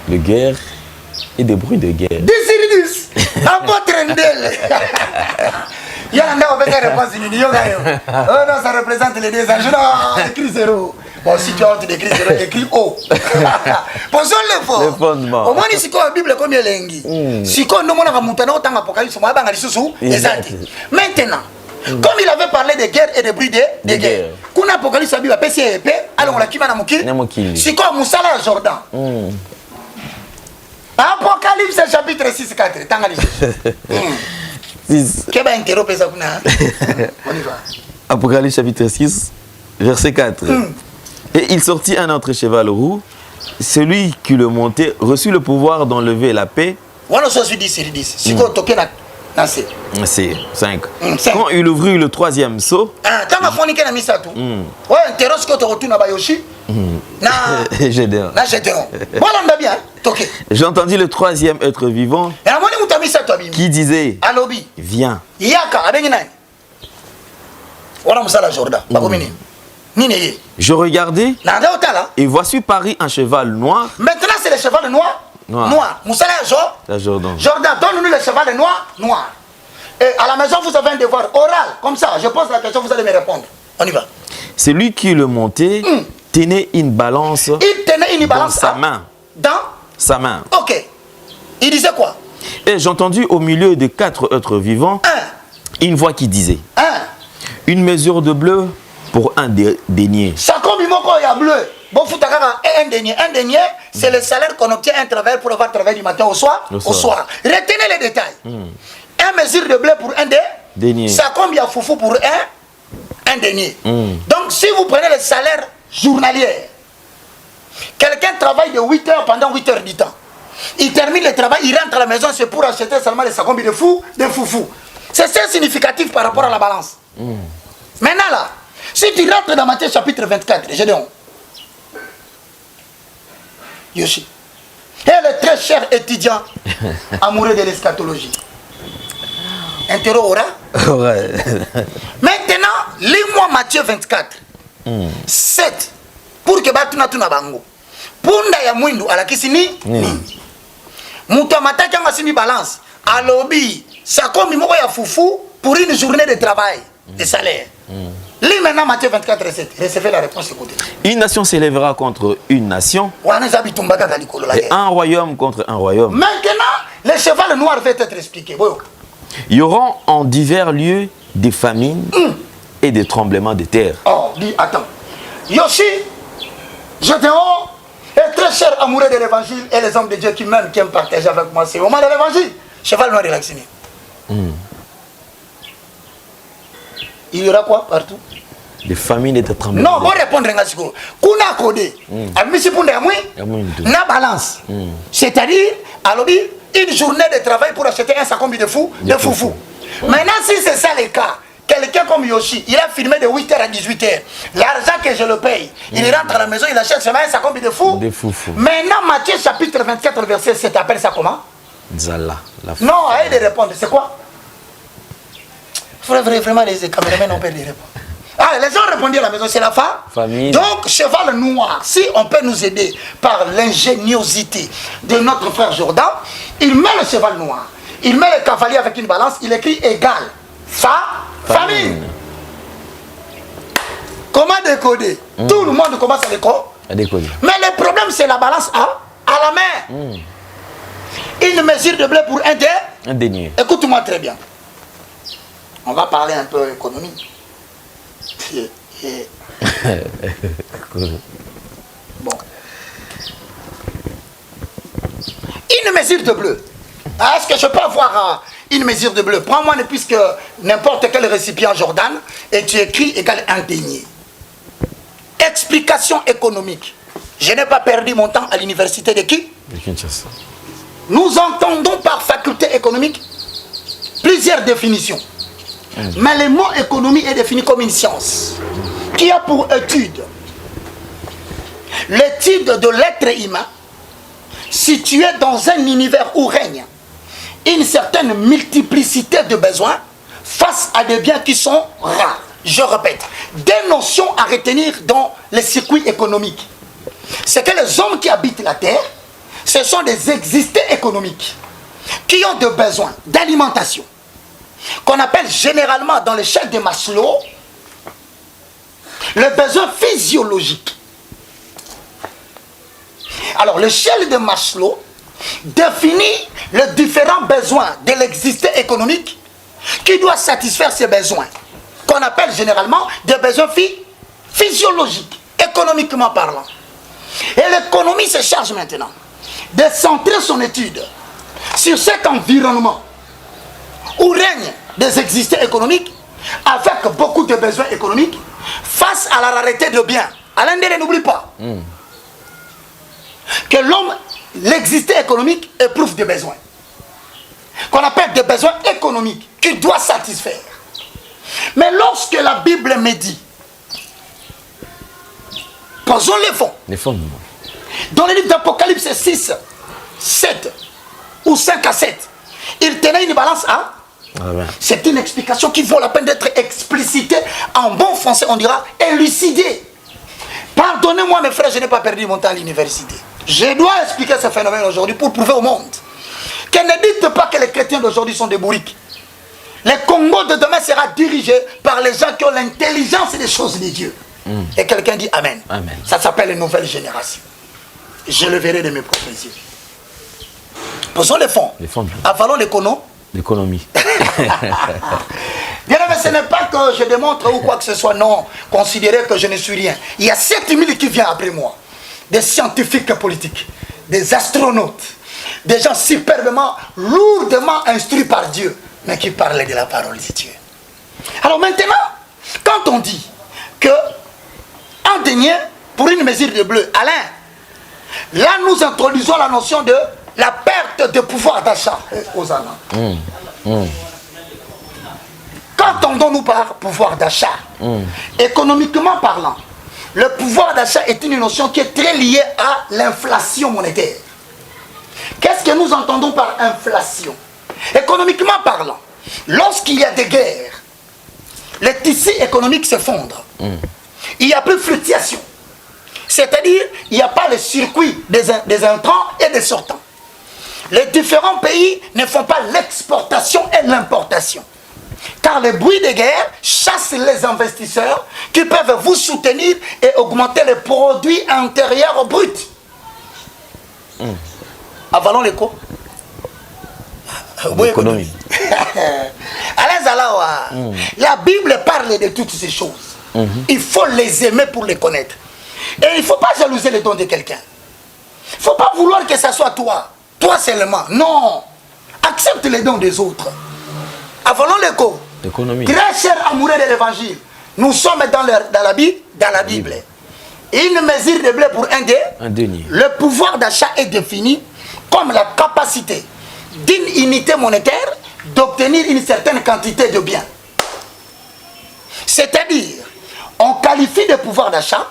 Le guerre et des bruits de guerre. Désiridus, apôtre Ndel. Il y a un réponse oh non, ça représente les deux anges. Non, écrit zéro. Bon, si tu as honte d'écrire zéro, écris O. Posons le fort. Le fondement. Au moins, ici, la Bible, combien lengi. Si on nous a monté dans l'Apocalypse, on a dit maintenant, comme il avait parlé de guerre et de bruit de guerre, quand l'Apocalypse, la Bible a péché épée, alors on l'a kiba na mokili. Si on Moussala Jordan. Apocalypse chapitre 6, 4. Tangali. Apocalypse chapitre 6, verset 4. Et il sortit un autre cheval roux. Celui qui le montait reçut le pouvoir d'enlever la paix. C'est 5. Quand il ouvrit le troisième seau, j'entendis le troisième être vivant qui disait: Viens. Je regardais et voici Paris un cheval noir. Maintenant c'est le cheval noir. Noir. Jordan. Jordan, donne-nous le cheval noir. Et à la maison vous avez un devoir oral. Comme ça, je pose la question, vous allez me répondre. On y va. C'est lui qui le montait, tenait une balance. Il tenait une balance dans sa main. Dans sa main. Ok. Il disait quoi? Et j'ai entendu au milieu de 4 êtres vivants une voix qui disait une mesure de bleu pour un denier. Ça comme il y a bleu. Bon, faut un denier. Un denier, c'est le salaire qu'on obtient un travail pour avoir travaillé du matin au soir. Retenez les détails. Un mesure de bleu pour un denier. Ça combien foufou pour un denier. Donc, si vous prenez le salaire journalier, quelqu'un travaille de 8 heures pendant 8 heures du temps. Il termine le travail, il rentre à la maison, c'est pour acheter seulement les sacombi de foufou. C'est ça significatif par rapport à la balance. Maintenant là, si tu rentres dans Matthieu chapitre 24, je dis Yoshi, et le très cher étudiant amoureux de l'eschatologie. Interro aura. Maintenant, lis-moi Matthieu 24, 7, pour que batuna bango. Punda ya mwindu ala kisini. Muto mataki anga simi balance. Alobi, ça comme moko ya foufou pour une journée de travail, de salaire. Lis maintenant Matthieu 24, 7. Recevez la réponse, écoutez. Une nation s'élèvera contre une nation. Et un royaume contre un royaume. Maintenant, le cheval noir va être expliqué. Il y aura en divers lieux des famines et des tremblements de terre. Oh, dis, attends. Yoshi, je te rends, et très cher amoureux de l'évangile et les hommes de Dieu qui m'aiment, qui aiment partager avec moi, c'est au moment de l'évangile. Cheval noir et vacciné. Il y aura quoi partout? Des famines et des tremblements. Non, bon répondre à ce que kuna codé. Amisi punda yamui na balance. C'est-à-dire, alors une journée de travail pour acheter un sacombi de foufou. Maintenant, si c'est ça le cas, quelqu'un comme Yoshi, il a filmé de 8h à 18h. L'argent que je le paye, il rentre à la maison, il achète seulement un sacombi de foufou. Maintenant, Matthieu chapitre 24, verset 7, appelle ça comment? Zala. Non, à elle de répondre, c'est quoi? Vraiment, les caméramans ont perdu les réponses. Ah, les gens répondaient à la maison, c'est la famille. Donc, cheval noir, si on peut nous aider par l'ingéniosité de notre frère Jordan, il met le cheval noir, il met le cavalier avec une balance, il écrit égal. Famine. Comment décoder? Tout le monde commence à décoder. Mais le problème, c'est la balance à la main. Une mesure de blé pour un denier. Écoute-moi très bien. On va parler un peu économie. Bon. Une mesure de bleu. Est-ce que je peux avoir une mesure de bleu? Prends-moi puisque n'importe quel récipient Jordan et tu écris égal un denier. Explication économique. Je n'ai pas perdu mon temps à l'université de qui? De Kinshasa. Nous entendons par faculté économique plusieurs définitions. Mais le mot économie est défini comme une science qui a pour étude l'étude de l'être humain situé dans un univers où règne une certaine multiplicité de besoins face à des biens qui sont rares. Je répète, des notions à retenir dans les circuits économiques. C'est que les hommes qui habitent la terre, ce sont des existés économiques qui ont des besoins d'alimentation, qu'on appelle généralement dans l'échelle de Maslow le besoin physiologique. Alors l'échelle de Maslow définit les différents besoins de l'existé économique qui doit satisfaire ces besoins, qu'on appelle généralement des besoins physiologiques, économiquement parlant. Et l'économie se charge maintenant de centrer son étude sur cet environnement où règnent des existés économiques avec beaucoup de besoins économiques face à la rareté de biens. Alain Dele n'oublie pas que l'homme, l'existé économique, éprouve des besoins qu'on appelle des besoins économiques qu'il doit satisfaire. Mais lorsque la Bible me dit, posons les fonds. Dans le livre d'Apocalypse 6, 7 ou 5 à 7, il tenait une balance C'est une explication qui vaut la peine d'être explicitée en bon français, on dira élucidée. Pardonnez-moi mes frères, je n'ai pas perdu mon temps à l'université. Je dois expliquer ce phénomène aujourd'hui pour prouver au monde que ne dites pas que les chrétiens d'aujourd'hui sont des bourriques. Le Congo de demain sera dirigé par les gens qui ont l'intelligence des choses de Dieu. Et quelqu'un dit Amen. Amen. Ça s'appelle une nouvelle génération. Je le verrai de mes propres yeux. Posons les fonds. Avalons l'économie. Bien aimé, ce n'est pas que je démontre ou quoi que ce soit, non. Considérez que je ne suis rien. Il y a 7000 qui viennent après moi. Des scientifiques politiques, des astronautes, des gens superbement, lourdement instruits par Dieu, mais qui parlent de la parole de Dieu. Alors maintenant, quand on dit que un denier pour une mesure de bleu, Alain, là nous introduisons la notion de la perte de pouvoir d'achat aux Allemands. Qu'entendons-nous par pouvoir d'achat? Économiquement parlant, le pouvoir d'achat est une notion qui est très liée à l'inflation monétaire. Qu'est-ce que nous entendons par inflation? Économiquement parlant, lorsqu'il y a des guerres, les tissus économiques s'effondrent. Il n'y a plus de fluctuation. C'est-à-dire, il n'y a pas le circuit des entrants et des sortants. Les différents pays ne font pas l'exportation et l'importation. Car les bruits de guerre chassent les investisseurs qui peuvent vous soutenir et augmenter les produits intérieurs bruts. Avalons l'écho. L'économie. Alain Zalawa, la Bible parle de toutes ces choses. Il faut les aimer pour les connaître. Et il ne faut pas jalouser les dons de quelqu'un. Il ne faut pas vouloir que ce soit toi. Toi seulement. Non. Accepte les dons des autres. Avalons l'écho. Très cher amoureux de l'évangile. Nous sommes dans la Bible. Une mesure de blé pour un denier. Le pouvoir d'achat est défini comme la capacité d'une unité monétaire d'obtenir une certaine quantité de biens. C'est-à-dire, on qualifie de pouvoir d'achat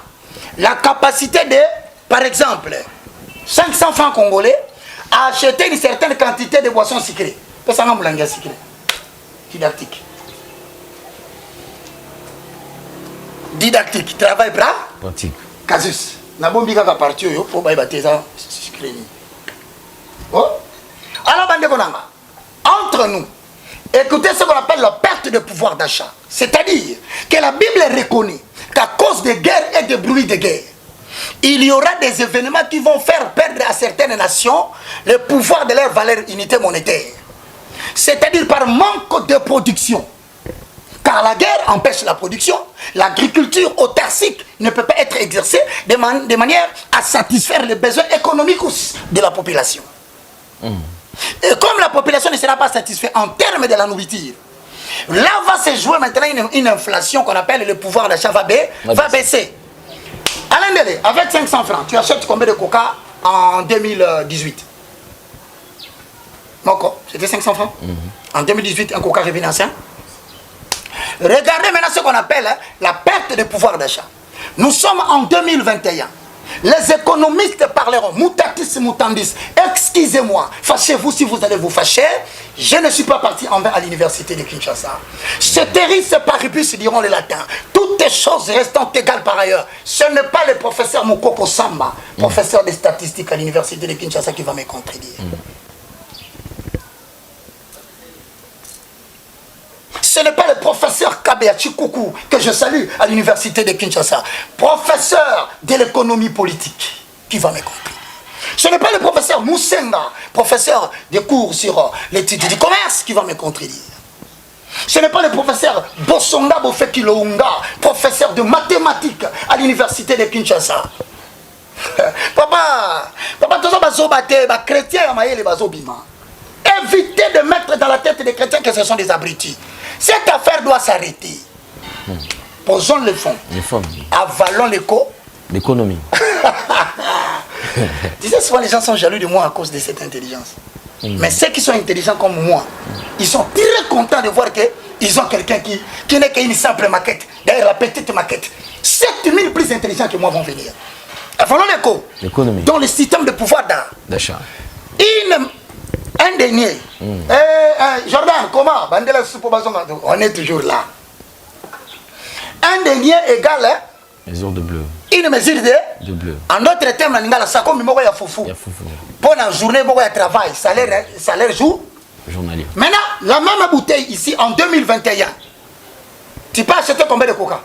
la capacité de, par exemple, 500 francs congolais à acheter une certaine quantité de boissons sucrées. Didactique. Travail pratique. Casus. Nabombi kaka parti yo pour baïbater ça sucré. Oh. Alors bandekonanga, entre nous, écoutez ce qu'on appelle la perte de pouvoir d'achat. C'est-à-dire que la Bible reconnaît qu'à cause des guerres et des bruits de guerre, il y aura des événements qui vont faire perdre à certaines nations le pouvoir de leur valeur unité monétaire. C'est-à-dire par manque de production. Car la guerre empêche la production, l'agriculture autarcique ne peut pas être exercée de manière à satisfaire les besoins économiques de la population. Et comme la population ne sera pas satisfaite en termes de la nourriture, là va se jouer maintenant une inflation qu'on appelle le pouvoir d'achat va baisser. Alain Dele, avec 500 francs, tu achètes combien de coca en 2018? Non, c'était 500 francs. En 2018, un coca revient à 5. Regardez maintenant ce qu'on appelle la perte de pouvoir d'achat. Nous sommes en 2021. Les économistes parleront, mutatis mutandis, excusez-moi, fâchez-vous si vous allez vous fâcher, je ne suis pas parti en vain à l'université de Kinshasa. Ceteris paribus, diront les latins, toutes choses restant égales par ailleurs. Ce n'est pas le professeur Mukoko Samba, professeur de statistiques à l'université de Kinshasa qui va me contredire. Ce n'est pas le professeur Kabeachi Koukou que je salue à l'université de Kinshasa, professeur de l'économie politique, qui va me comprendre. Ce n'est pas le professeur Moussenga, professeur des cours sur l'étude du commerce, qui va me contredire. Ce n'est pas le professeur Bosonga Bofekilounga, professeur de mathématiques à l'université de Kinshasa. Papa, tous les chrétiens, évitez de mettre dans la tête des chrétiens que ce sont des abrutis. Cette affaire doit s'arrêter. Posons le fond. Avalons l'économie. Tu sais, souvent les gens sont jaloux de moi à cause de cette intelligence. Mais ceux qui sont intelligents comme moi, ils sont très contents de voir qu'ils ont quelqu'un qui n'est qu'une simple maquette. D'ailleurs, la petite maquette. 7000 plus intelligents que moi vont venir. Avalons l'économie. Dans le système de pouvoir d'achat. Un dernier. Jordan, comment? On est toujours là. Un denier égale mesure de bleu. Une mesure de bleu. En d'autres termes, ça comme il y a foufou. Pour la journée, il y a travail, salaire jour. Journalier. Maintenant, la même bouteille ici en 2021, tu peux acheter combien de coca?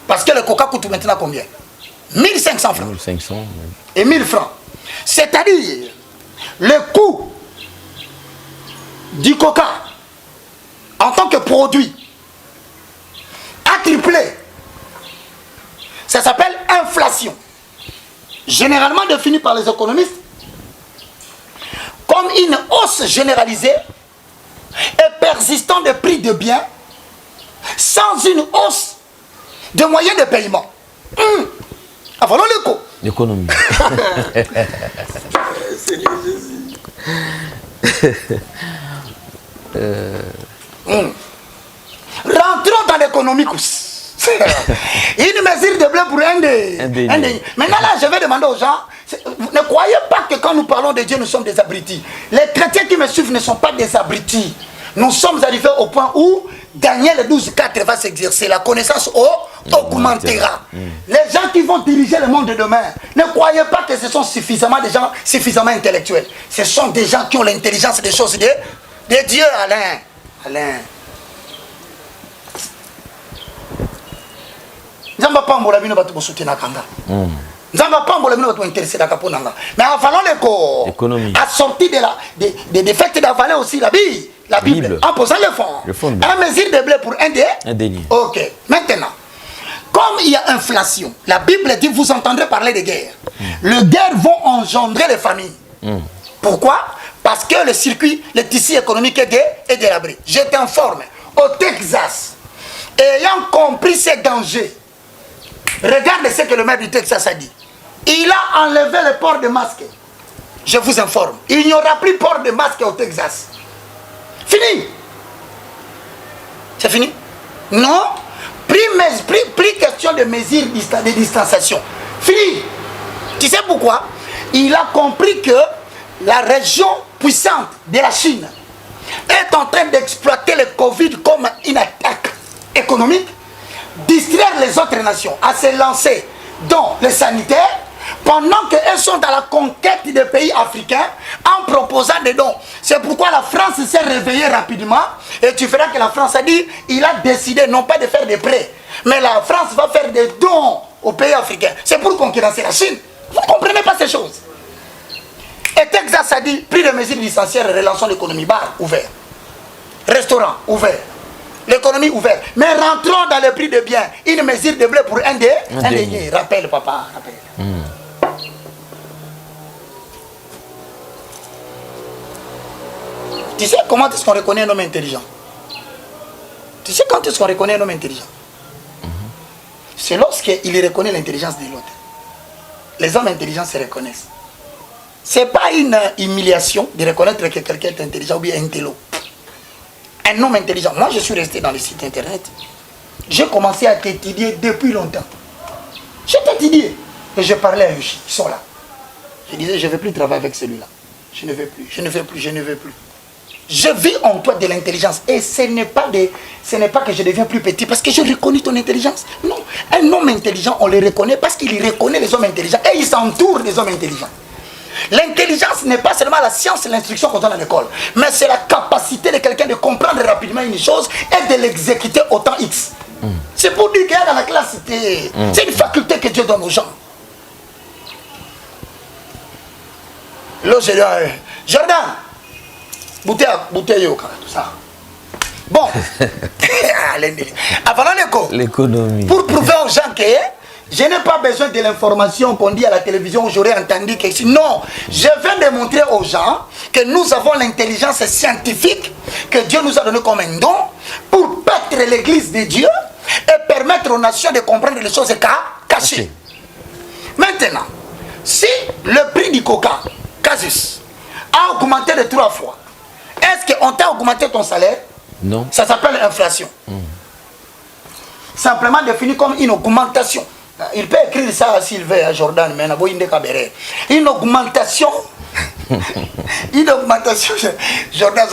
Parce que le coca coûte maintenant combien? 1500 francs. 1500. Et 1000 francs. C'est-à-dire, le coût du coca en tant que produit a triplé. Ça s'appelle inflation. Généralement définie par les économistes comme une hausse généralisée et persistante des prix de biens sans une hausse de moyens de paiement. Voilà le coût. L'économie. Seigneur Jésus. Rentrons dans l'économie. Une mesure de bleu pour un des. Maintenant là, je vais demander aux gens, ne croyez pas que quand nous parlons de Dieu, nous sommes des abrutis. Les chrétiens qui me suivent ne sont pas des abrutis. Nous sommes arrivés au point où Daniel 12:4 va s'exercer. La connaissance augmentera. Les gens qui vont diriger le monde de demain, ne croyez pas que ce sont suffisamment des gens suffisamment intellectuels. Ce sont des gens qui ont l'intelligence des choses de Dieu, Alain. Nzamba pambola bino batu bosutena kanga. Nzamba pambola bino batu intéressé da kaponanga. Mais avant l'économie assorti des défaites d'avaler aussi la Bible en posant le fond. Un mesure de blé pour un denier. OK. Maintenant, comme il y a inflation, la Bible dit vous entendrez parler de guerre. Les guerres vont engendrer les familles. Pourquoi? Parce que le circuit, le tissu économique est délabré. Je t'informe, au Texas, ayant compris ces dangers, regarde ce que le maire du Texas a dit. Il a enlevé le port de masque. Je vous informe, il n'y aura plus port de masque au Texas. Fini. C'est fini? Non. Plus question de mesures de distanciation. Fini. Tu sais pourquoi? Il a compris que la région puissante de la Chine est en train d'exploiter le Covid comme une attaque économique, distraire les autres nations à se lancer dans le sanitaire pendant qu'elles sont dans la conquête des pays africains en proposant des dons. C'est pourquoi la France s'est réveillée rapidement et tu verras que la France a dit, il a décidé non pas de faire des prêts, mais la France va faire des dons aux pays africains. C'est pour concurrencer la Chine. Vous ne comprenez pas ces choses. Et Texas a dit, pris de mesures licenciaires, relançons l'économie. Bar ouvert, restaurant ouvert, l'économie ouverte. Mais rentrons dans le prix de biens. Une mesure de blé pour un denier. Rappelle, papa, rappelle. Tu sais comment est-ce qu'on reconnaît un homme intelligent? Tu sais quand est-ce qu'on reconnaît un homme intelligent? C'est lorsqu'il reconnaît l'intelligence de l'autre. Les hommes intelligents se reconnaissent. Ce n'est pas une humiliation de reconnaître que quelqu'un est intelligent ou bien intello. Un homme intelligent. Moi, je suis resté dans les sites internet. J'ai commencé à t'étudier depuis longtemps. J'ai t'étudié. Et je parlais à eux, ils sont là. Je disais, je ne veux plus travailler avec celui-là. Je ne veux plus, je ne veux plus, je ne veux plus. Je vis en toi de l'intelligence. Et ce n'est pas que je deviens plus petit parce que je reconnais ton intelligence. Non. Un homme intelligent, on le reconnaît parce qu'il reconnaît les hommes intelligents. Et il s'entoure des hommes intelligents. L'intelligence n'est pas seulement la science et l'instruction qu'on donne à l'école, mais c'est la capacité de quelqu'un de comprendre rapidement une chose et de l'exécuter au temps X. C'est pour dire qu'il y a dans la classe, c'est une faculté que Dieu donne aux gens. Là, je dis, Jordan, bouteille, tout ça. Bon, l'économie. Pour prouver aux gens que je n'ai pas besoin de l'information qu'on dit à la télévision où j'aurais entendu que non, je viens de montrer aux gens que nous avons l'intelligence scientifique que Dieu nous a donné comme un don pour battre l'église de Dieu et permettre aux nations de comprendre les choses cachées. Maintenant, si le prix du coca, Casus, a augmenté de 3 fois, est-ce qu'on t'a augmenté ton salaire? Non. Ça s'appelle inflation. Simplement défini comme une augmentation. Il peut écrire ça à Sylvain, à Jordan, mais une augmentation Une augmentation. Jordan,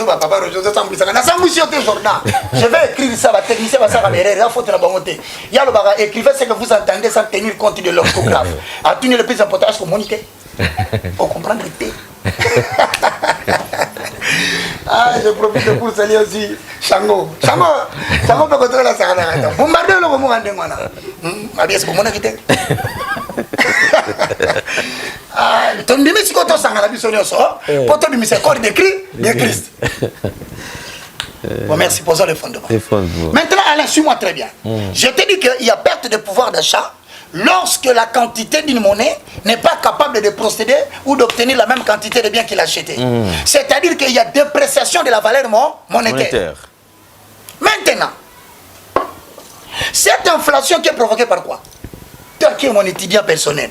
je vais écrire ça, va technicien va ça va l'erreur, il faut te la bonté. Il y a le baga, écrivez ce que vous entendez sans tenir compte de l'orthographe. À tenir le plus important, c'est communiquer. Pour comprendre le thé. Ah, je profite pour saluer aussi Chango. Chango peut contrôler la sarana. Vous m'avez le moment en demandant. Est-ce que vous m'avez dit? Ah, ton demi si quand on s'en a la mission pour ton demi c'est corps d'écrit de Christ. Bon, merci, posons le fondement. Maintenant, Alain, suis-moi très bien. Je te dis qu'il y a perte de pouvoir d'achat lorsque la quantité d'une monnaie n'est pas capable de procéder ou d'obtenir la même quantité de biens qu'il a acheté. C'est-à-dire qu'il y a dépréciation de la valeur monétaire. Maintenant, cette inflation qui est provoquée par quoi? Toi qui es mon étudiant personnel.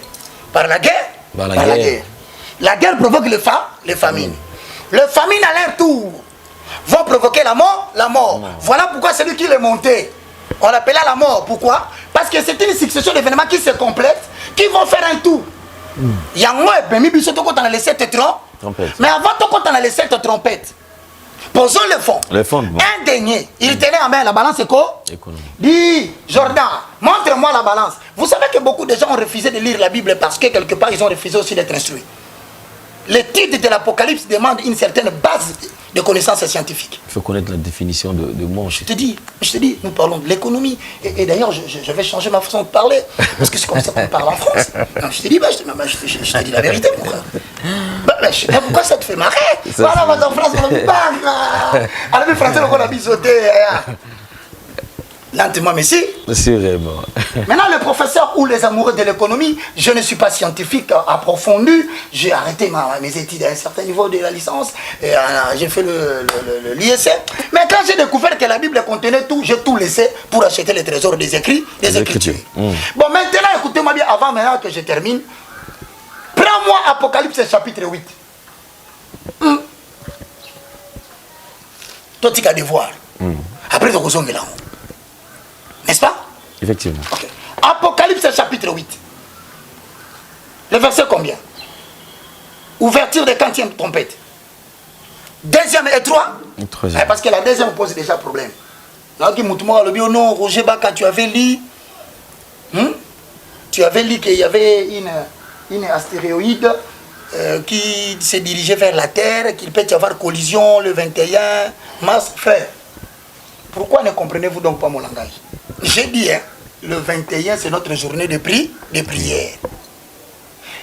Par la guerre? Par la guerre. La guerre provoque les famines. Les famines à leur tour vont provoquer la mort. Voilà pourquoi celui qui l'est monté, on l'appelait la mort. Pourquoi? Parce que c'est une succession d'événements qui se complètent, qui vont faire un tout. Il y a un mois, quand on a les 7 trompettes. Mais avant, quand on a les 7 trompettes, posons le fond. Un denier, il tenait en main la balance économique. Dis, Jordan, montre-moi la balance. Vous savez que beaucoup de gens ont refusé de lire la Bible parce que quelque part, ils ont refusé aussi d'être instruits. Le titre de l'Apocalypse demande une certaine base de connaissances scientifiques. Il faut connaître la définition de manche. Je te dis, nous parlons de l'économie. Et d'ailleurs, je vais changer ma façon de parler. Parce que c'est comme ça qu'on parle en France. Non, je te dis, je te dis la vérité, mon frère. Je ne sais pas pourquoi ça te fait marrer. Voilà, en France, on dit, alors les Français, on a biseauté. Lentement, mais si. Sûrement. Maintenant, le professeur ou les amoureux de l'économie, je ne suis pas scientifique approfondi. J'ai arrêté mes études à un certain niveau de la licence. J'ai fait l'ISC. Mais quand j'ai découvert que la Bible contenait tout, j'ai tout laissé pour acheter les trésors des Écritures. Bon, maintenant, écoutez-moi bien, avant maintenant que je termine. Prends-moi Apocalypse chapitre 8. Toi, tu as des voir. Après, tu as là. N'est-ce pas? Effectivement. Okay. Apocalypse chapitre 8. Le verset combien? Ouverture des 40e trompettes. Deuxième et troisième. Parce que la deuxième pose déjà problème. Non, Roger Baka, tu avais lu qu'il y avait une astéroïde qui se dirigeait vers la Terre, qu'il peut y avoir collision le 21 mars. Frère, pourquoi ne comprenez-vous donc pas mon langage? J'ai dit, le 21, c'est notre journée de prière.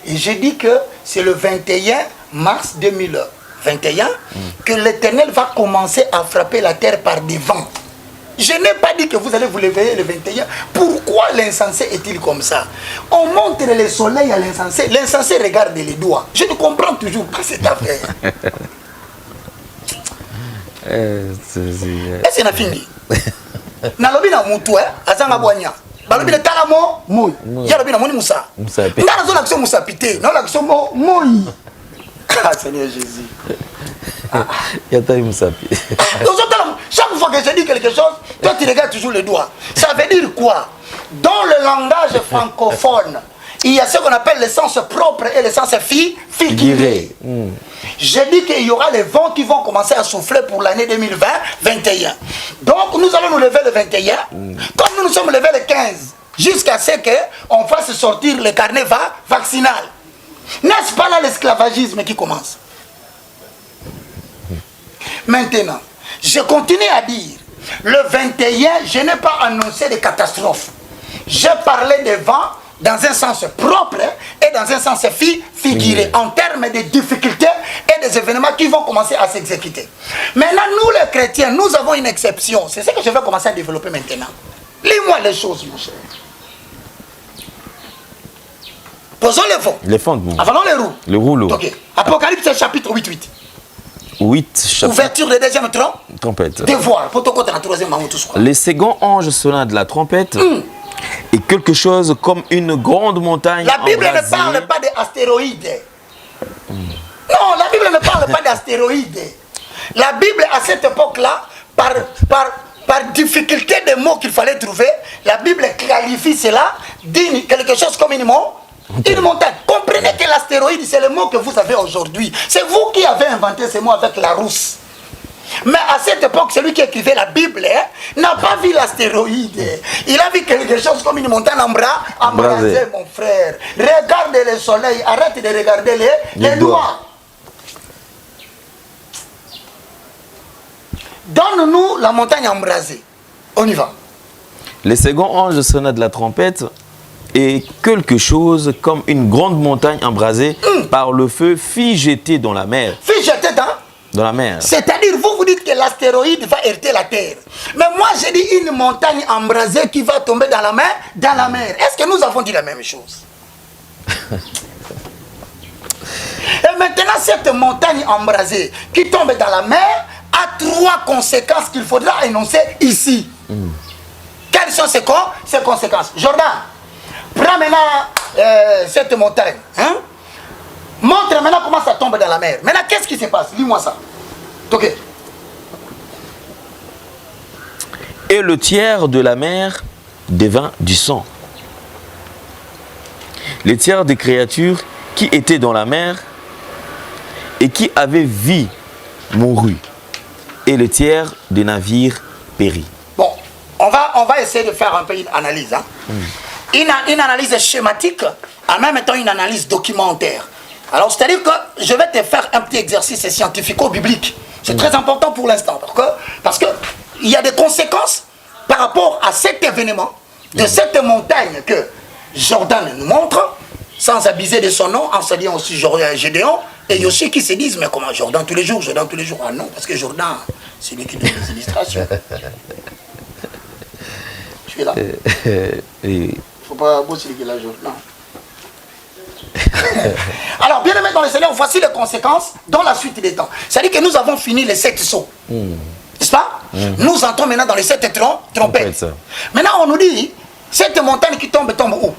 Et j'ai dit que c'est le 21 mars 2021 que l'Éternel va commencer à frapper la terre par des vents. Je n'ai pas dit que vous allez vous lever le 21. Pourquoi l'insensé est-il comme ça? On montre le soleil à l'insensé. L'insensé regarde les doigts. Je ne comprends toujours pas cette affaire. Est-ce qu'on a fini? Nalobi na mutu azanga boanya balobi tala moi ya lobi na moni musa ndana zo l'action musa pité non l'action moi ah Seigneur Jésus ya taille musa pité chaque fois que je dis quelque chose toi tu regardes toujours les doigts. Ça veut dire quoi? Dans le langage francophone il y a ce qu'on appelle le sens propre et le sens figuré. J'ai dit qu'il y aura les vents qui vont commencer à souffler pour l'année 2020-21. Donc nous allons nous lever le 21, comme nous nous sommes levés le 15, jusqu'à ce qu'on fasse sortir le carnet vaccinal. N'est-ce pas là l'esclavagisme qui commence? Maintenant, je continue à dire, le 21, je n'ai pas annoncé de catastrophe. J'ai parlé des vents dans un sens propre et dans un sens figuré, en termes de difficultés et des événements qui vont commencer à s'exécuter. Maintenant, nous les chrétiens, nous avons une exception. C'est ce que je vais commencer à développer maintenant. Lis-moi les choses, mon cher. Posons les fonds. Les fonds, bon. Avalons les roues. Le rouleau. Ok. Apocalypse chapitre 8. 8 chapitre. Ouverture de deuxième trompette. Devoir. Pour ton côté, la troisième, les seconds anges sonnant de la trompette. Et quelque chose comme une grande montagne. La Bible ne parle pas d'astéroïdes. Non, la Bible ne parle pas d'astéroïdes. La Bible, à cette époque-là, par difficulté des mots qu'il fallait trouver, la Bible clarifie cela, dit quelque chose comme une Une montagne. Comprenez que l'astéroïde, c'est le mot que vous avez aujourd'hui. C'est vous qui avez inventé ce mot avec la rousse. Mais à cette époque, celui qui écrivait la Bible n'a pas vu l'astéroïde. Il a vu quelque chose comme une montagne embrasée, mon frère. Regarde le soleil, arrête de regarder les doigts. Donne-nous la montagne embrasée. On y va. Le second ange sonna de la trompette et quelque chose comme une grande montagne embrasée par le feu fit jeter dans la mer. Fit jeter dans la mer. C'est-à-dire, vous dites que l'astéroïde va heurter la terre. Mais moi, j'ai dit une montagne embrasée qui va tomber dans la mer. Est-ce que nous avons dit la même chose? Et maintenant, cette montagne embrasée qui tombe dans la mer a 3 conséquences qu'il faudra énoncer ici. Quelles sont ces conséquences? Jordan, prends maintenant cette montagne. Hein? Montre maintenant comment ça tombe dans la mer. Maintenant, qu'est-ce qui se passe? Dis-moi ça. Ok. Et le tiers de la mer devint du sang. Les tiers des créatures qui étaient dans la mer et qui avaient vie mourut. Et le tiers des navires périt. Bon, on va essayer de faire un peu une analyse. Hein? Une analyse schématique, en même temps une analyse documentaire. Alors, c'est-à-dire que je vais te faire un petit exercice scientifico-biblique. C'est très important pour l'instant. Parce qu'il y a des conséquences par rapport à cet événement, de cette montagne que Jordan nous montre, sans abuser de son nom, en saluant aussi Gédéon, et il y a aussi qui se disent, mais comment Jordan tous les jours? Ah non, parce que Jordan, c'est lui qui donne les illustrations. Tu es là. Il ne faut pas bosser qui est là, Jordan. Alors, bien aimé dans le Seigneur, voici les conséquences dans la suite des temps. C'est-à-dire que nous avons fini les 7 sauts. N'est-ce pas? Nous entrons maintenant dans les 7 trompettes. Maintenant, on nous dit, cette montagne qui tombe où?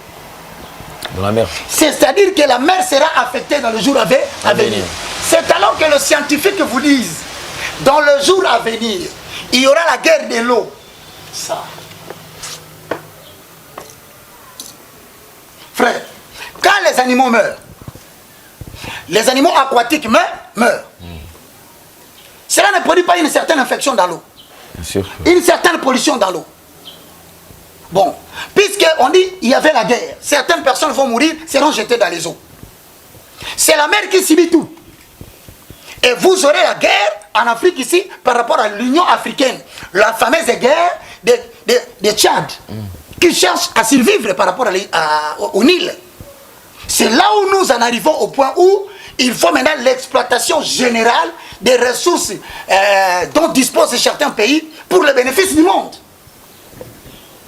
Dans la mer. C'est-à-dire que la mer sera affectée dans le jour à venir. C'est alors que le scientifique vous dise, dans le jour à venir, il y aura la guerre de l'eau. Ça. Frère, quand les animaux meurent, les animaux aquatiques meurent. Cela ne produit pas une certaine infection dans l'eau. Une certaine pollution dans l'eau. Bon, puisqu'on dit qu'il y avait la guerre, certaines personnes vont mourir, seront jetées dans les eaux. C'est la mer qui subit tout. Et vous aurez la guerre en Afrique ici par rapport à l'Union africaine. La fameuse guerre de Tchad, qui cherche à survivre par rapport au Nil. C'est là où nous en arrivons au point où il faut maintenant l'exploitation générale des ressources dont disposent certains pays pour le bénéfice du monde.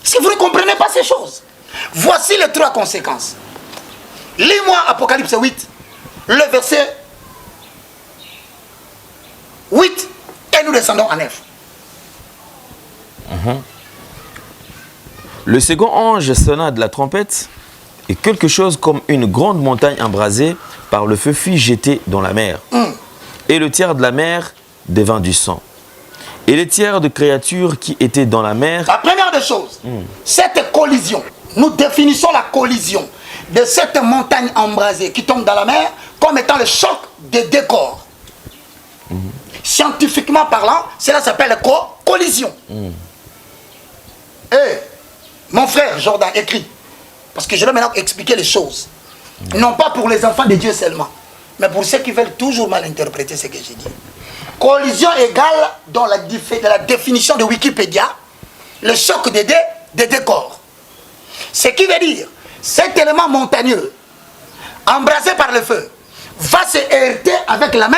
Si vous ne comprenez pas ces choses, voici les 3 conséquences. Lis-moi Apocalypse 8, le verset 8, et nous descendons à 9. Le second ange sonna de la trompette, et quelque chose comme une grande montagne embrasée par le feu fut jeté dans la mer. Et le tiers de la mer devint du sang. Et les tiers de créatures qui étaient dans la mer... La première des choses, cette collision, nous définissons la collision de cette montagne embrasée qui tombe dans la mer comme étant le choc des 2 corps. Scientifiquement parlant, cela s'appelle collision. Mon frère Jordan écrit, parce que je vais maintenant expliquer les choses. Non pas pour les enfants de Dieu seulement, mais pour ceux qui veulent toujours mal interpréter ce que j'ai dit. Collision égale, dans la définition de Wikipédia, le choc des deux corps. Ce qui veut dire, cet élément montagneux, embrasé par le feu, va se heurter avec la main.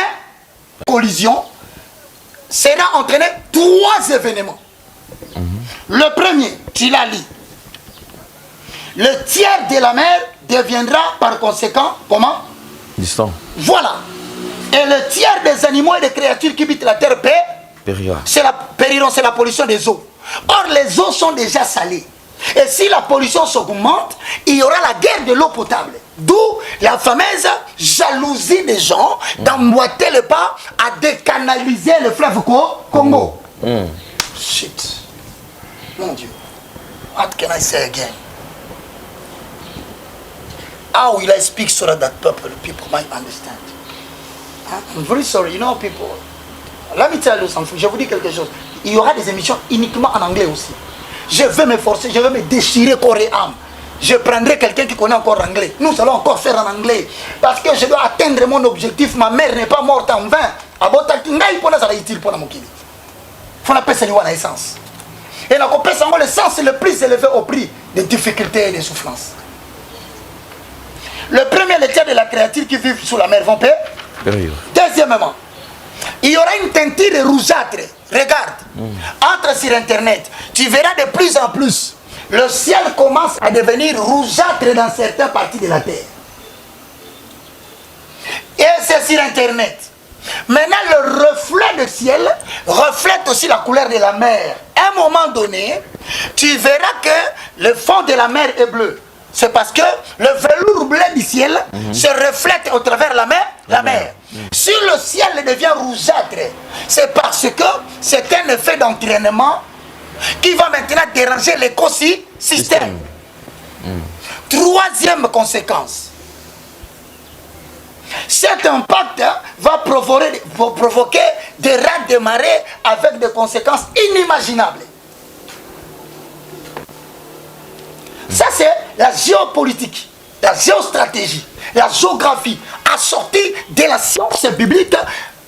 Collision sera entraîné 3 événements. Le premier, tu l'as lu. Le tiers de la mer deviendra par conséquent, comment? Distant. Voilà. Et le tiers des animaux et des créatures qui habitent la terre périront. C'est la pollution des eaux. Or, les eaux sont déjà salées. Et si la pollution s'augmente, il y aura la guerre de l'eau potable. D'où la fameuse jalousie des gens d'emboîter le pas à décanaliser le fleuve Congo. Shit. Mon Dieu. What can I say again? how will I speak so that people might understand? I'm very sorry, you know people. Let me tell you something, je vous dis quelque chose. Il y aura des émissions uniquement en anglais aussi. Je vais m'efforcer, je vais me déchirer corps et âme. Je prendrai quelqu'un qui connaît encore l'anglais. Nous allons encore faire en anglais. Parce que je dois atteindre mon objectif. Ma mère n'est pas morte en vain. Il faut la paix, c'est l'essence. Et la paix, c'est l'essence le plus élevé au prix des difficultés et des souffrances. Le premier, le tiers de la créature qui vit sous la mer vont paix. Deuxièmement, il y aura une teinture rougeâtre. Regarde, entre sur internet, tu verras de plus en plus. Le ciel commence à devenir rougeâtre dans certaines parties de la terre. Et c'est sur internet. Maintenant, le reflet du ciel reflète aussi la couleur de la mer. À un moment donné, tu verras que le fond de la mer est bleu. C'est parce que le velours bleu du ciel se reflète au travers de la mer. Si le ciel devient rougeâtre, c'est parce que c'est un effet d'entraînement qui va maintenant déranger l'écosystème. Troisième conséquence. Cet impact va provoquer des rats de marée avec des conséquences inimaginables. Ça, c'est la géopolitique, la géostratégie, la géographie, assortie de la science biblique,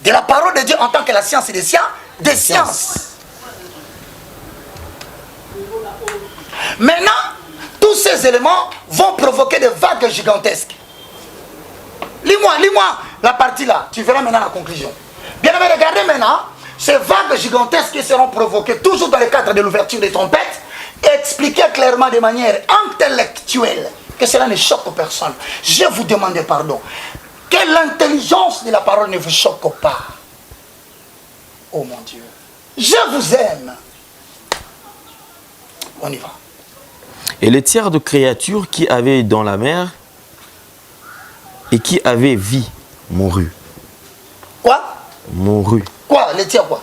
de la parole de Dieu en tant que la science des sciences. Maintenant, tous ces éléments vont provoquer des vagues gigantesques. Lis-moi la partie là, tu verras maintenant la conclusion. Bien aimé, regardez maintenant, ces vagues gigantesques qui seront provoquées, toujours dans le cadre de l'ouverture des trompettes, expliquer clairement de manière intellectuelle, que cela ne choque personne. Je vous demande pardon. Que l'intelligence de la parole ne vous choque pas. Oh mon Dieu, je vous aime. On y va. Et les tiers de créatures qui avaient dans la mer et qui avaient vie mourut. Quoi? Mourut. Quoi? Les tiers quoi?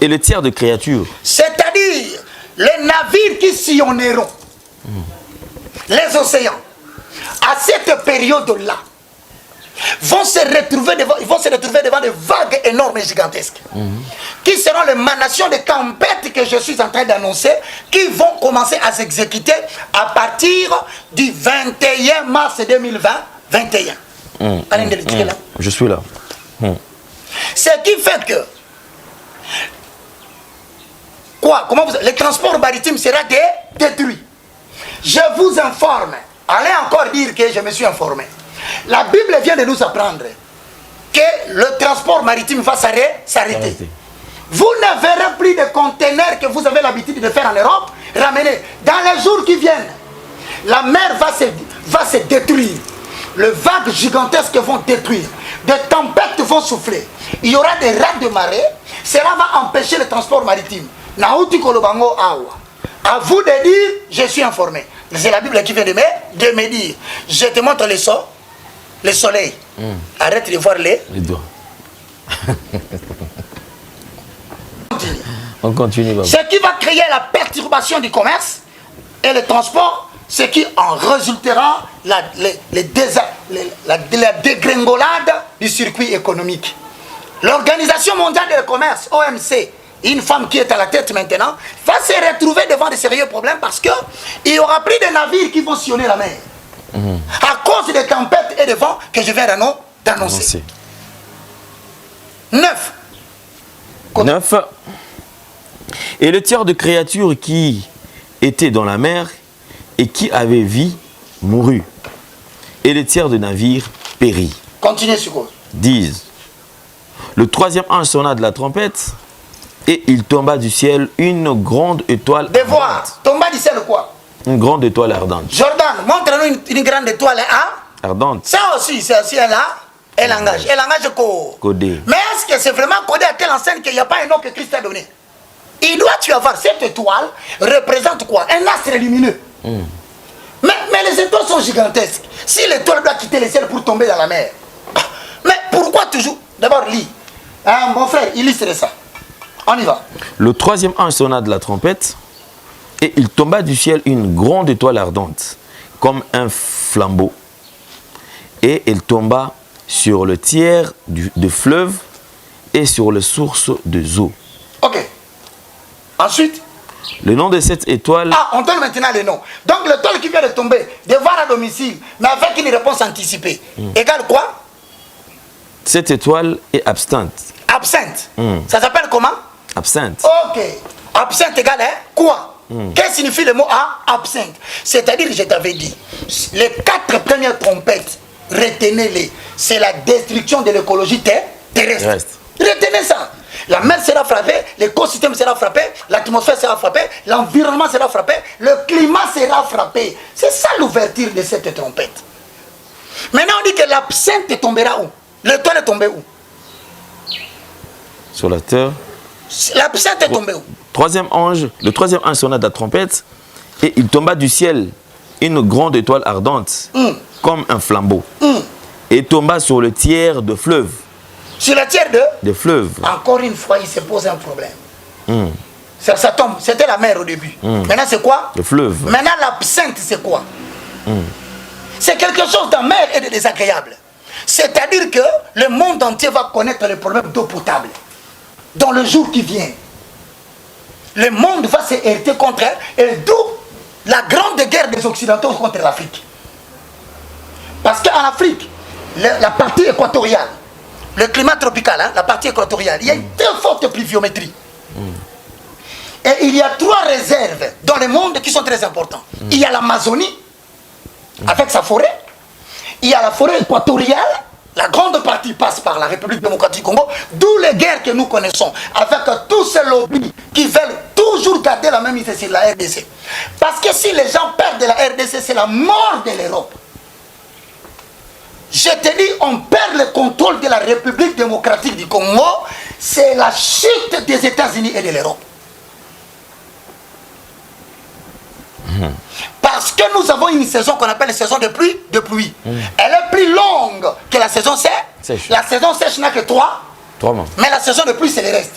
Et le tiers de créatures. C'est-à-dire les navires qui sillonneront les océans à cette période-là vont se retrouver devant des vagues énormes et gigantesques qui seront l'émanation des tempêtes que je suis en train d'annoncer, qui vont commencer à s'exécuter à partir du 21 mars 2021. Je suis là. Ce qui fait que quoi? Le transport maritime sera détruit. Je vous informe. Allez encore dire que je me suis informé. La Bible vient de nous apprendre que le transport maritime va s'arrêter. Vous ne verrez plus de conteneurs que vous avez l'habitude de faire en Europe ramener. Dans les jours qui viennent, la mer va se détruire. Les vagues gigantesques vont détruire. Des tempêtes vont souffler. Il y aura des rats de marée. Cela va empêcher le transport maritime. Naouti Kolobango Awa. À vous de dire, je suis informé. C'est la Bible qui vient de me dire. Je te montre le soleil. Arrête de voir les doigts. On continue. Baba. Ce qui va créer la perturbation du commerce et le transport, ce qui en résultera la dégringolade du circuit économique. L'Organisation mondiale du commerce, OMC, une femme qui est à la tête maintenant, va se retrouver devant de sérieux problèmes parce qu'il n'y aura plus de navires qui vont sillonner la mer. À cause des tempêtes et des vents que je viens d'annoncer. 9. 9. Et le tiers de créatures qui étaient dans la mer et qui avaient vie mourut. Et le tiers de navires périt. Continuez sur quoi? 10. Le troisième ange sonna de la trompette et il tomba du ciel une grande étoile ardente. Tomba du ciel quoi? Une grande étoile ardente. Jordan, montre-nous une grande étoile ardente. Ça aussi, c'est aussi un langage. Un langage codé. Mais est-ce que c'est vraiment codé à telle enseigne qu'il n'y a pas un nom que Christ a donné? Il doit-tu avoir cette étoile représente quoi? Un astre lumineux. Mais les étoiles sont gigantesques. Si l'étoile doit quitter le ciel pour tomber dans la mer, mais pourquoi toujours? D'abord, lis. Mon frère, illustre ça. On y va. Le troisième ange sonna de la trompette et il tomba du ciel une grande étoile ardente, comme un flambeau, Et elle tomba sur le tiers de fleuve et sur les sources de eau. Ok. Ensuite. Le nom de cette étoile... Ah, on donne maintenant le nom. Donc l'étoile qui vient de tomber, devoir à domicile, mais avec une réponse anticipée, égale quoi? Cette étoile est absinthe. Absinthe. Ça s'appelle comment? Absinthe. Ok. Absinthe égale hein? Quoi? Qu'est-ce que signifie le mot absinthe? C'est-à-dire, je t'avais dit, les 4 premières trompettes, retenez-les, c'est la destruction de l'écologie terrestre. Retenez ça. La mer sera frappée, l'écosystème sera frappé, l'atmosphère sera frappée, l'environnement sera frappé, le climat sera frappé. C'est ça l'ouverture de cette trompette. Maintenant on dit que l'absinthe tombera où? L'étoile est tombée où? Sur la terre. L'absinthe est tombée où? Le troisième ange sonna de la trompette et il tomba du ciel une grande étoile ardente comme un flambeau et tomba sur le tiers de fleuve. Sur le tiers de fleuve. Encore une fois, il se pose un problème. Ça tombe. C'était la mer au début. Maintenant, c'est quoi? Le fleuve. Maintenant, l'absinthe, c'est quoi? C'est quelque chose d'amer et de désagréable. C'est-à-dire que le monde entier va connaître le problème d'eau potable. Dans le jour qui vient, le monde va se heurter contre elle, et d'où la grande guerre des Occidentaux contre l'Afrique. Parce qu'en Afrique, la partie équatoriale, le climat tropical, hein, la partie équatoriale, il y a une très forte pluviométrie. Et il y a 3 réserves dans le monde qui sont très importantes. Il y a l'Amazonie, avec sa forêt. Il y a la forêt équatoriale. La grande partie passe par la République démocratique du Congo, d'où les guerres que nous connaissons, avec tous ces lobbies qui veulent toujours garder la même idée sur la RDC. Parce que si les gens perdent de la RDC, c'est la mort de l'Europe. Je te dis, on perd le contrôle de la République démocratique du Congo, c'est la chute des États-Unis et de l'Europe. Parce que nous avons une saison qu'on appelle la saison de pluie. Elle est plus longue que la saison sèche. La saison sèche n'a que 3 mois. Mais la saison de pluie, c'est le reste.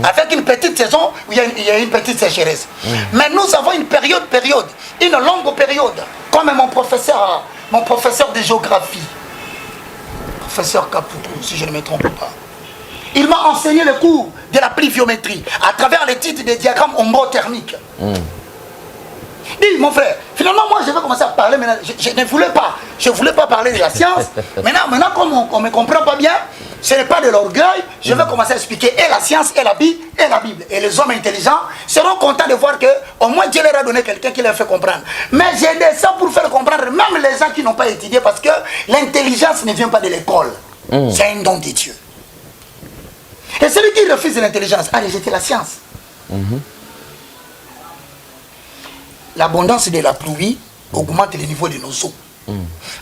Avec une petite saison où il y a une petite sécheresse. Mais nous avons une période, une longue période. Comme mon professeur de géographie, professeur Kapoukou, si je ne me trompe pas. Il m'a enseigné le cours de la pluviométrie à travers les titres des diagrammes ombothermiques. Dis, mon frère, finalement, moi, je vais commencer à parler maintenant. Je ne voulais pas. Je ne voulais pas parler de la science. Maintenant comme on ne me comprend pas bien, ce n'est pas de l'orgueil. Je vais commencer à expliquer et la science, et la Bible. Et les hommes intelligents seront contents de voir qu'au moins Dieu leur a donné quelqu'un qui leur fait comprendre. Mais j'ai dit ça pour faire comprendre même les gens qui n'ont pas étudié, parce que l'intelligence ne vient pas de l'école. C'est un don de Dieu. Et celui qui refuse l'intelligence a rejeté la science. L'abondance de la pluie augmente le niveau de nos eaux.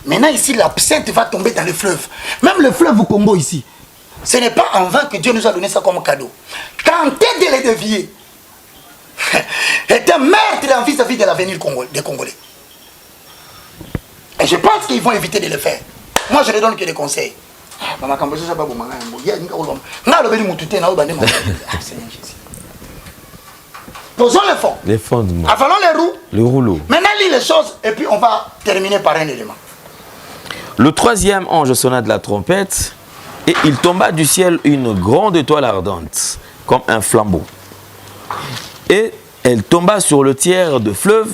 Maintenant ici, l'absinthe va tomber dans le fleuve. Même le fleuve au Congo ici, ce n'est pas en vain que Dieu nous a donné ça comme cadeau. Tenter de les dévier est un meurtre vis-à-vis de l'avenir des Congolais. Et je pense qu'ils vont éviter de le faire. Moi, je ne donne que des conseils. Posons les fonds. Les fondements. Avalons les roues. Le rouleau. Maintenant, lis les choses et puis on va terminer par un élément. Le troisième ange sonna de la trompette et il tomba du ciel une grande étoile ardente, comme un flambeau. Et elle tomba sur le tiers de fleuve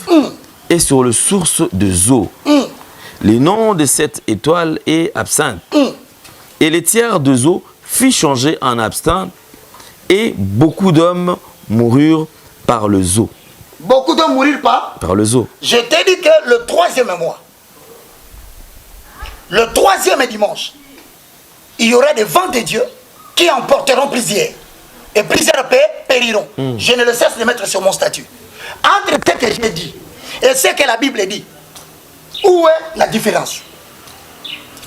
et sur le source de eau. Le nom de cette étoile est absinthe. Et le tiers de eau fit changer en absinthe et beaucoup d'hommes moururent par le zoo. Beaucoup d'hommes mourir par le zoo. Je t'ai dit que le 3e mois, le 3e dimanche, il y aura des vents de Dieu qui emporteront plusieurs. Et plusieurs périront. Je ne le cesse de mettre sur mon statut. Entre ce que j'ai dit et ce que la Bible dit, où est la différence?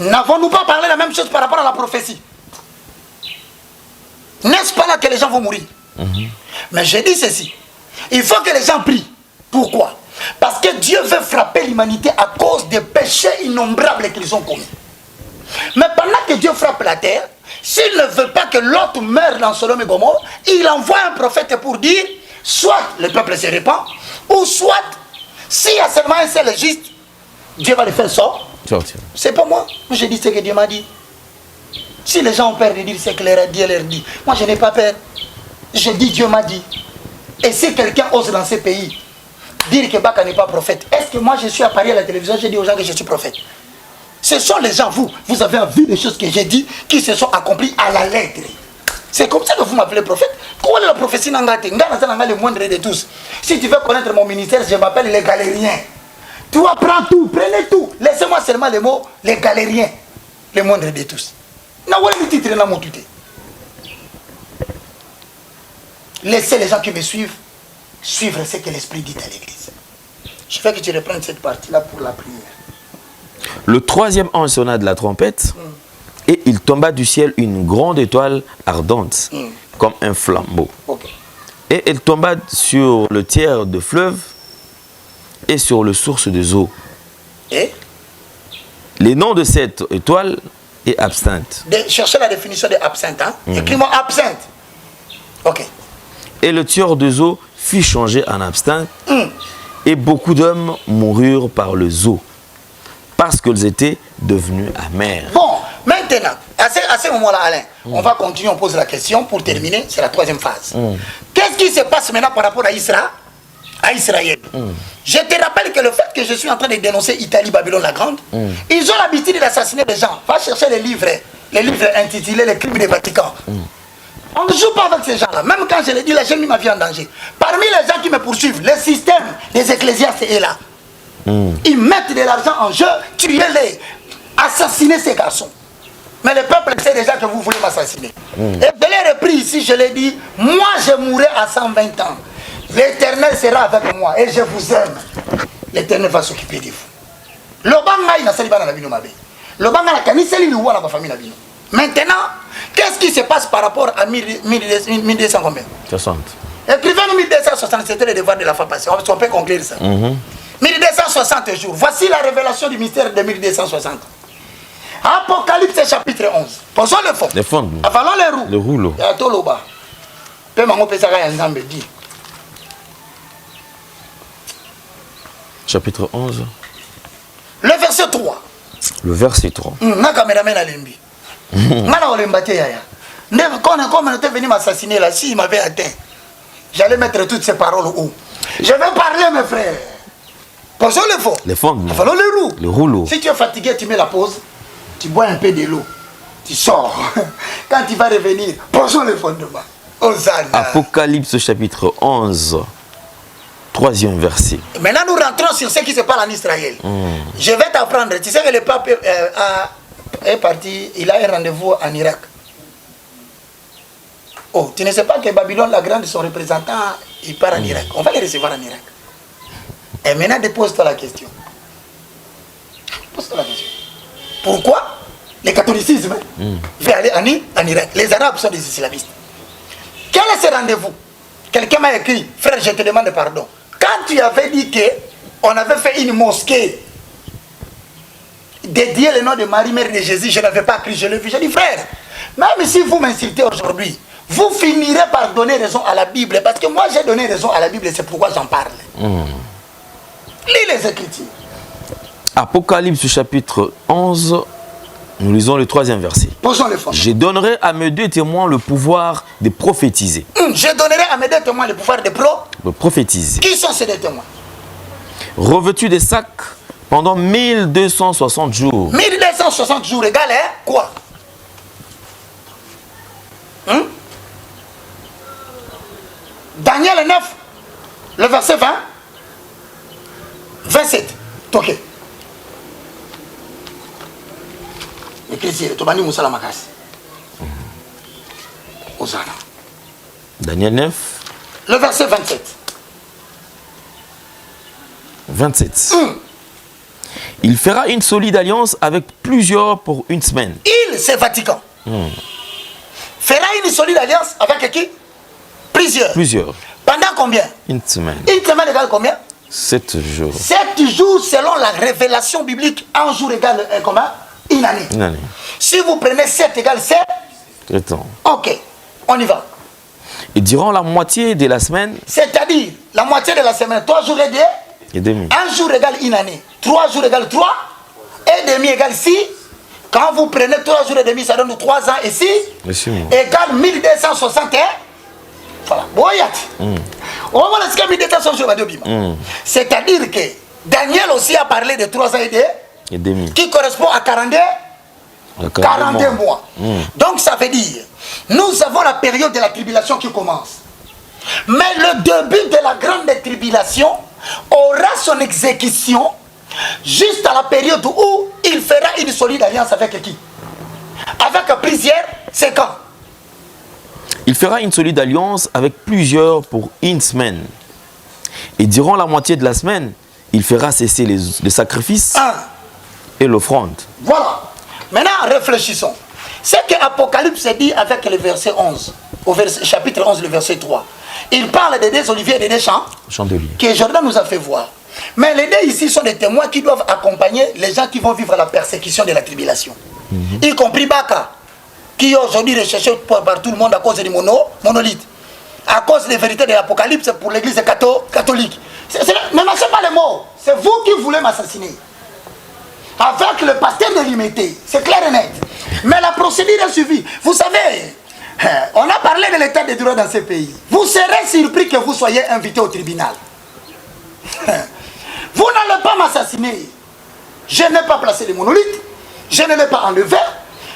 N'avons-nous pas parlé la même chose par rapport à la prophétie? N'est-ce pas là que les gens vont mourir? Mais j'ai dit ceci. Il faut que les gens prient. Pourquoi? Parce que Dieu veut frapper l'humanité à cause des péchés innombrables qu'ils ont commis. Mais pendant que Dieu frappe la terre, s'il ne veut pas que l'autre meure dans Sodome et Gomorrhe, il envoie un prophète pour dire, soit le peuple se répand, ou soit, s'il y a seulement un seul juste, Dieu va le faire C'est pas moi. Je dis ce que Dieu m'a dit. Si les gens ont peur de dire ce que Dieu leur dit, moi je n'ai pas peur. Je dis Dieu m'a dit. Et si quelqu'un ose dans ce pays dire que Baka n'est pas prophète, est-ce que moi je suis à Paris à la télévision, je dis aux gens que je suis prophète? Ce sont les gens, vous avez vu les choses que j'ai dit qui se sont accomplies à la lettre. C'est comme ça que vous m'appelez prophète. Comment est la prophétie Nangate? Ngana le moindre de tous. Si tu veux connaître mon ministère, je m'appelle les galériens. Tu apprends tout, prenez tout. Laissez-moi seulement les mots, les galériens, les moindres de tous. Laissez les gens qui me suivent suivre ce que l'Esprit dit à l'Église. Je veux que tu reprennes cette partie-là pour la prière. Le troisième ange sonna de la trompette et il tomba du ciel une grande étoile ardente comme un flambeau. Okay. Et elle tomba sur le tiers de fleuve et sur le source des eaux. Et les noms de cette étoile est absinthe. Cherchez la définition de absinthe. Hein? Écris-moi absinthe. Ok. Et le tiers des eaux fut changé en absinthe et beaucoup d'hommes moururent par les eaux parce qu'elles étaient devenues amères. Bon, maintenant, à ce moment-là, Alain, on va continuer, on pose la question pour terminer, c'est la troisième phase. Qu'est-ce qui se passe maintenant par rapport à Israël? Je te rappelle que le fait que je suis en train de dénoncer Italie, Babylone la Grande, ils ont l'habitude d'assassiner des gens. Va chercher les livres intitulés Les crimes du Vatican. On ne joue pas avec ces gens-là. Même quand je l'ai dit, là, j'ai mis ma vie en danger. Parmi les gens qui me poursuivent, le système des ecclésiastes est là. Ils mettent de l'argent en jeu, tuez-les, assassinez ces garçons. Mais le peuple sait déjà que vous voulez m'assassiner. Et je l'ai repris ici, je l'ai dit, moi je mourrai à 120 ans. L'Éternel sera avec moi et je vous aime. L'Éternel va s'occuper de vous. Maintenant, qu'est-ce qui se passe par rapport à 1200 combien? 60. Écrivez-nous 1260, c'était le devoir de la femme passée. On peut conclure ça. 1260 jours. Voici la révélation du mystère de 1260. Apocalypse chapitre 11. Posons le fond. Le fond. Avalons les roues. Le rouleau. Et à Toloba. Chapitre 11. Le verset 3. Le verset 3. Quand on était venu m'assassiner là, s'il m'avait atteint, j'allais mettre toutes ces paroles où. Je vais parler, mes frères. Posons le fond. Les fondements. Avalons les roues. Le rouleau. Si tu es fatigué, tu mets la pause, tu bois un peu de l'eau, tu sors. Quand tu vas revenir, posons le fondement. Hosanna. Apocalypse chapitre 11. Troisième verset. Maintenant, nous rentrons sur ce qui se passe en Israël. Je vais t'apprendre. Tu sais que le pape est parti, il a un rendez-vous en Irak. Oh, tu ne sais pas que Babylone la Grande, son représentant, il part en Irak. On va le recevoir en Irak. Et maintenant, dépose-toi la question. Pose-toi la question. Pourquoi le catholicisme veut aller en Irak? Les Arabes sont des islamistes. Quel est ce rendez-vous? Quelqu'un m'a écrit, frère, je te demande pardon. Quand tu avais dit qu'on avait fait une mosquée dédiée le nom de Marie, mère de Jésus, je n'avais pas cru, je l'ai vu. J'ai dit, frère, même si vous m'insultez aujourd'hui, vous finirez par donner raison à la Bible. Parce que moi, j'ai donné raison à la Bible, c'est pourquoi j'en parle. Lis les Écritures. Apocalypse chapitre 11, nous lisons le troisième verset. Posons le fond. Je donnerai à mes deux témoins le pouvoir de prophétiser. Je donnerai à mes deux témoins le pouvoir de prophétiser. Qui sont ces deux témoins? Revêtus de sacs pendant 1260 jours. 1260 jours égale quoi? Daniel 9, le verset 20, 27. Ok. Daniel 9. Le verset 27. 27. Il fera une solide alliance avec plusieurs pour une semaine. Il, c'est Vatican. Fera une solide alliance avec qui? Plusieurs. Plusieurs. Pendant combien? Une semaine. Une semaine égale combien? 7 jours. 7 jours selon la révélation biblique. Un jour égale combien? Une année. Une année. Si vous prenez 7 égale 7. 7 ans. Ok, on y va. Et durant la moitié de la semaine. C'est-à-dire la moitié de la semaine, 3 jours et demi. Et demi. Un jour égale une année. 3 jours égale 3. et demi égale 6. Quand vous prenez 3 jours et demi, ça donne 3 ans et 6. Égale 1261. Voilà. C'est-à-dire que Daniel aussi a parlé de 3 ans et demi, qui correspond à 42 mois. Donc ça veut dire, nous avons la période de la tribulation qui commence. Mais le début de la grande tribulation aura son exécution juste à la période où il fera une solide alliance avec qui? Avec plusieurs, c'est quand? Il fera une solide alliance avec plusieurs pour une semaine. Et durant la moitié de la semaine, il fera cesser les sacrifices et l'offrande. Voilà. Maintenant, réfléchissons. Ce que Apocalypse dit avec le verset 11, au chapitre 11, le verset 3. Il parle des 2 oliviers et des 2 chandeliers que Jordan nous a fait voir. Mais les 2 ici sont des témoins qui doivent accompagner les gens qui vont vivre la persécution de la tribulation. Y compris Baka, qui est aujourd'hui recherché par tout le monde à cause du monolithe, à cause des vérités de l'Apocalypse pour l'église catholique. Maintenant, ce n'est pas les mots, c'est vous qui voulez m'assassiner. Avec le pasteur de l'imité, c'est clair et net. Mais la procédure est suivie. Vous savez, on a parlé de l'état de droit dans ce pays. Vous serez surpris que vous soyez invité au tribunal. Vous n'allez pas m'assassiner. Je n'ai pas placé les monolithes. Je ne l'ai pas enlevé.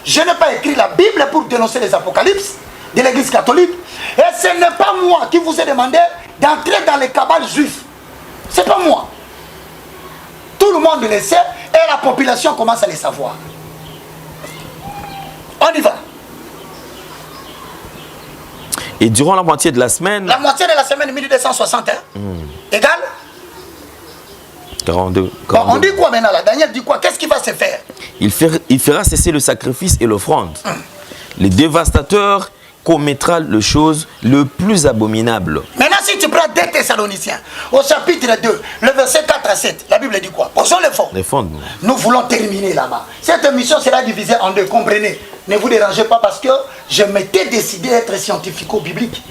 Je n'ai pas écrit la Bible pour dénoncer les apocalypses de l'église catholique. Et ce n'est pas moi qui vous ai demandé d'entrer dans les cabales juifs. Ce n'est pas moi. Tout le monde le sait et la population commence à le savoir. On y va. Et durant la moitié de la semaine... La moitié de la semaine 1261 égale 42. Bon, on dit quoi maintenant là? Daniel dit quoi? Qu'est-ce qui va se faire? Il fera cesser le sacrifice et l'offrande. Le dévastateur commettra le chose le plus abominable. Maintenant, si tu prends 2 Thessaloniciens, au chapitre 2, le verset 4 à 7, la Bible dit quoi? Posons les fonds. Les fonds. Nous voulons terminer là-bas. Cette émission sera divisée en 2, comprenez. Ne vous dérangez pas parce que je m'étais décidé d'être scientifico-biblique.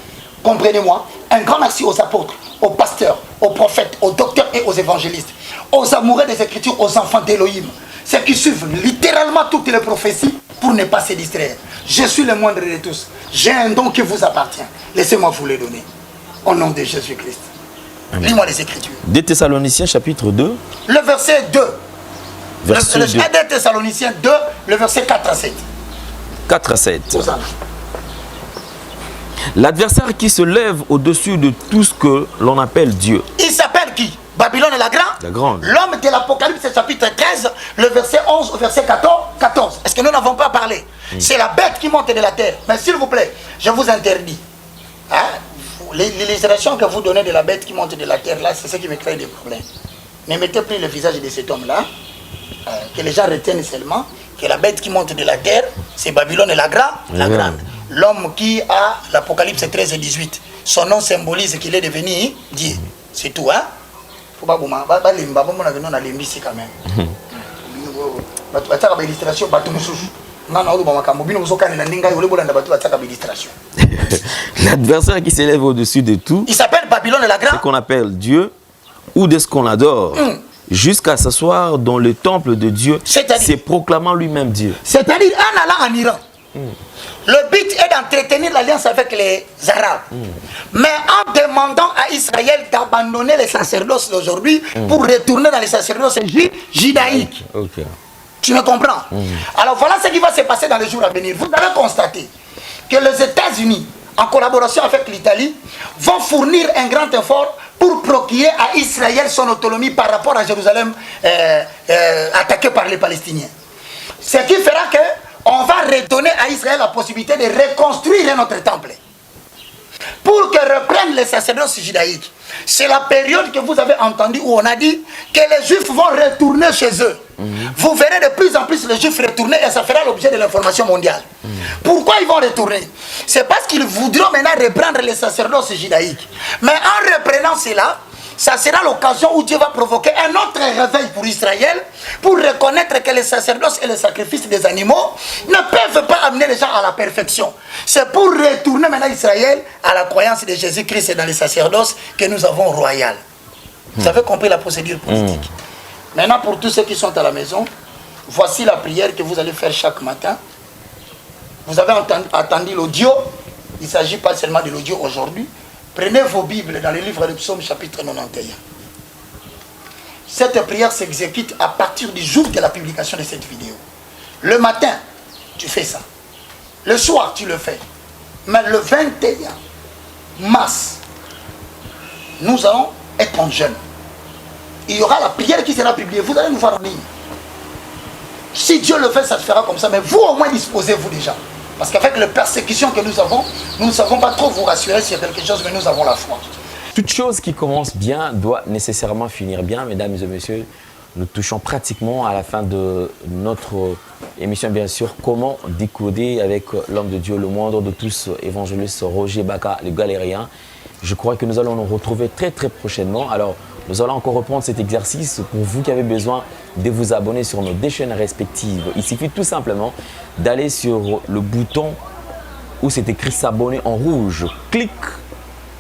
Comprenez-moi. Un grand merci aux apôtres, aux pasteurs, aux prophètes, aux docteurs et aux évangélistes, aux amoureux des Écritures, aux enfants d'Élohim, ceux qui suivent littéralement toutes les prophéties pour ne pas se distraire. Je suis le moindre de tous. J'ai un don qui vous appartient. Laissez-moi vous le donner. Au nom de Jésus-Christ. Lis-moi les Écritures. 2 Thessaloniciens chapitre 2. Le verset 2. Verset 2. 2 Thessaloniciens 2, le verset 4 à 7. 4 à 7. L'adversaire qui se lève au-dessus de tout ce que l'on appelle Dieu. Il s'appelle qui? Babylone la grande. L'homme de l'Apocalypse chapitre 13, le verset 11 au verset 14. Est-ce que nous n'avons pas parlé? C'est la bête qui monte de la terre. Mais s'il vous plaît, je vous interdis. Hein? L'illustration que vous donnez de la bête qui monte de la terre, là, c'est ce qui me crée des problèmes. Ne mettez plus le visage de cet homme-là. Que les gens retiennent seulement que la bête qui monte de la terre, c'est Babylone la grande. L'homme qui a l'Apocalypse 13 et 18. Son nom symbolise qu'il est devenu Dieu. C'est tout, hein? Faut pas bouger. Quand même. L'adversaire qui s'élève au-dessus de tout, il s'appelle Babylone la grande, ce qu'on appelle Dieu ou de ce qu'on adore, jusqu'à s'asseoir dans le temple de Dieu, c'est proclamant lui-même Dieu. C'est-à-dire en allant en Iran. Le but est d'entretenir l'alliance avec les Arabes. Mais en demandant à Israël d'abandonner les sacerdoces d'aujourd'hui pour retourner dans les sacerdoces judaïques. Okay. Tu me comprends? Alors voilà ce qui va se passer dans les jours à venir. Vous allez constater que les États-Unis, en collaboration avec l'Italie, vont fournir un grand effort pour procurer à Israël son autonomie par rapport à Jérusalem attaquée par les Palestiniens. Ce qui fera que on va redonner à Israël la possibilité de reconstruire notre temple. Pour que reprennent les sacerdoces judaïques. C'est la période que vous avez entendue où on a dit que les Juifs vont retourner chez eux. Vous verrez de plus en plus les Juifs retourner et ça fera l'objet de l'information mondiale. Pourquoi ils vont retourner? C'est parce qu'ils voudront maintenant reprendre les sacerdoces judaïques. Mais en reprenant cela, ça sera l'occasion où Dieu va provoquer un autre réveil pour Israël pour reconnaître que les sacerdoces et les sacrifices des animaux ne peuvent pas amener les gens à la perfection. C'est pour retourner maintenant Israël à la croyance de Jésus-Christ et dans les sacerdoces que nous avons royal. Vous avez compris la procédure politique. Maintenant, pour tous ceux qui sont à la maison, voici la prière que vous allez faire chaque matin. Vous avez entendu l'audio. Il ne s'agit pas seulement de l'audio aujourd'hui. Prenez vos Bibles dans le livre de Psaume chapitre 91. Cette prière s'exécute à partir du jour de la publication de cette vidéo. Le matin, tu fais ça. Le soir, tu le fais. Mais le 21 mars, nous allons être en jeûne. Il y aura la prière qui sera publiée. Vous allez nous voir en ligne. Si Dieu le fait, ça se fera comme ça. Mais vous, au moins, disposez-vous déjà. Parce qu'avec les persécutions que nous ne savons pas trop vous rassurer sur quelque chose, mais nous avons la foi. Toute chose qui commence bien doit nécessairement finir bien, mesdames et messieurs. Nous touchons pratiquement à la fin de notre émission, bien sûr, comment décoder avec l'homme de Dieu, le moindre de tous, évangéliste Roger Baka, le galérien. Je crois que nous allons nous retrouver très prochainement. Alors, nous allons encore reprendre cet exercice pour vous qui avez besoin de vous abonner sur nos deux chaînes respectives. Il suffit tout simplement d'aller sur le bouton où c'est écrit s'abonner en rouge. Clique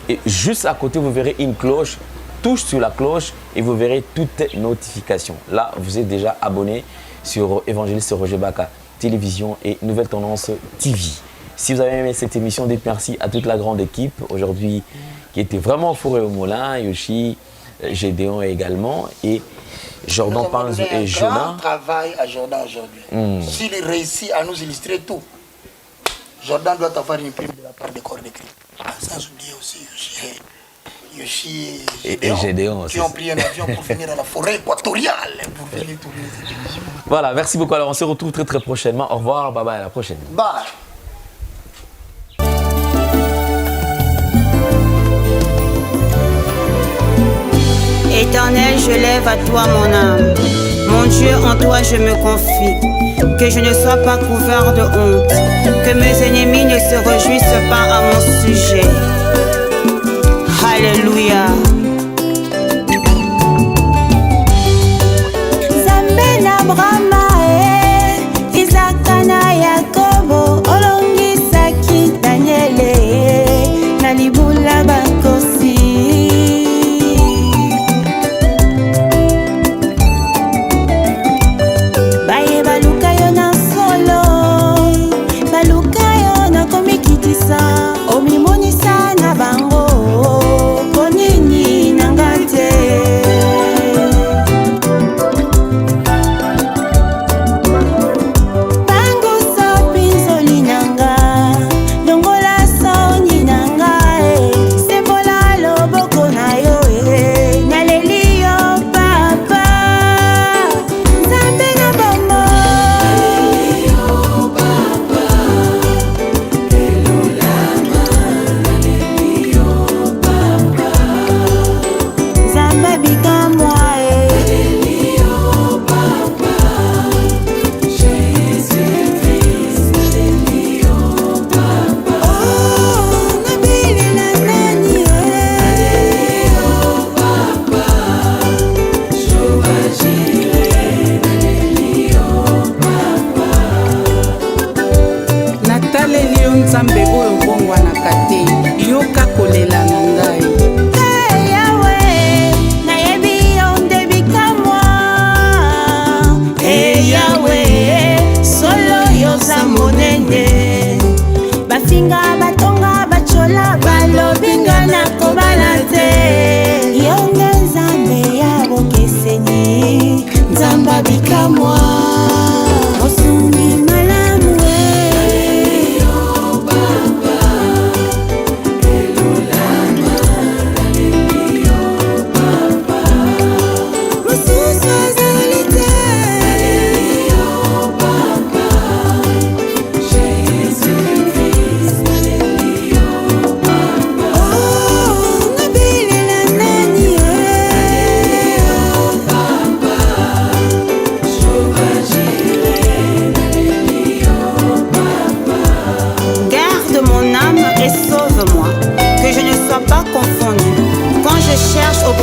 et juste à côté, vous verrez une cloche. Touche sur la cloche et vous verrez toutes les notifications. Là, vous êtes déjà abonné sur évangéliste Roger Baka Télévision et Nouvelle Tendance TV. Si vous avez aimé cette émission, dites merci à toute la grande équipe aujourd'hui qui était vraiment fourré au moulin, Yoshi, Gédéon également et Jordan Panzou et Jonah. Un grand travail à Jordan aujourd'hui. S'il réussit à nous illustrer tout, Jordan doit avoir une prime de la part des corps d'écrit. Sans oublier aussi Yoshi et Gédéon qui ont pris un avion pour venir à la forêt équatoriale pour venir tourner cette émission. Voilà, merci beaucoup. Alors on se retrouve très prochainement. Au revoir, bye bye, à la prochaine. Bye. Éternel, je lève à toi mon âme. Mon Dieu, en toi je me confie. Que je ne sois pas couvert de honte. Que mes ennemis ne se réjouissent pas à mon sujet. Alléluia. Zambe na Brahma Isaka na Yakobo olongisaki Daniele na libula bakosi. Baye baluka yo na solo, baluka yo na komikitisa, omimonisa na bango.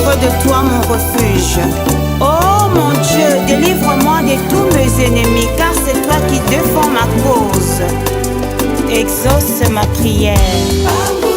De toi mon refuge. Oh mon Dieu, délivre-moi de tous mes ennemis, car c'est toi qui défends ma cause. Exauce ma prière. Bango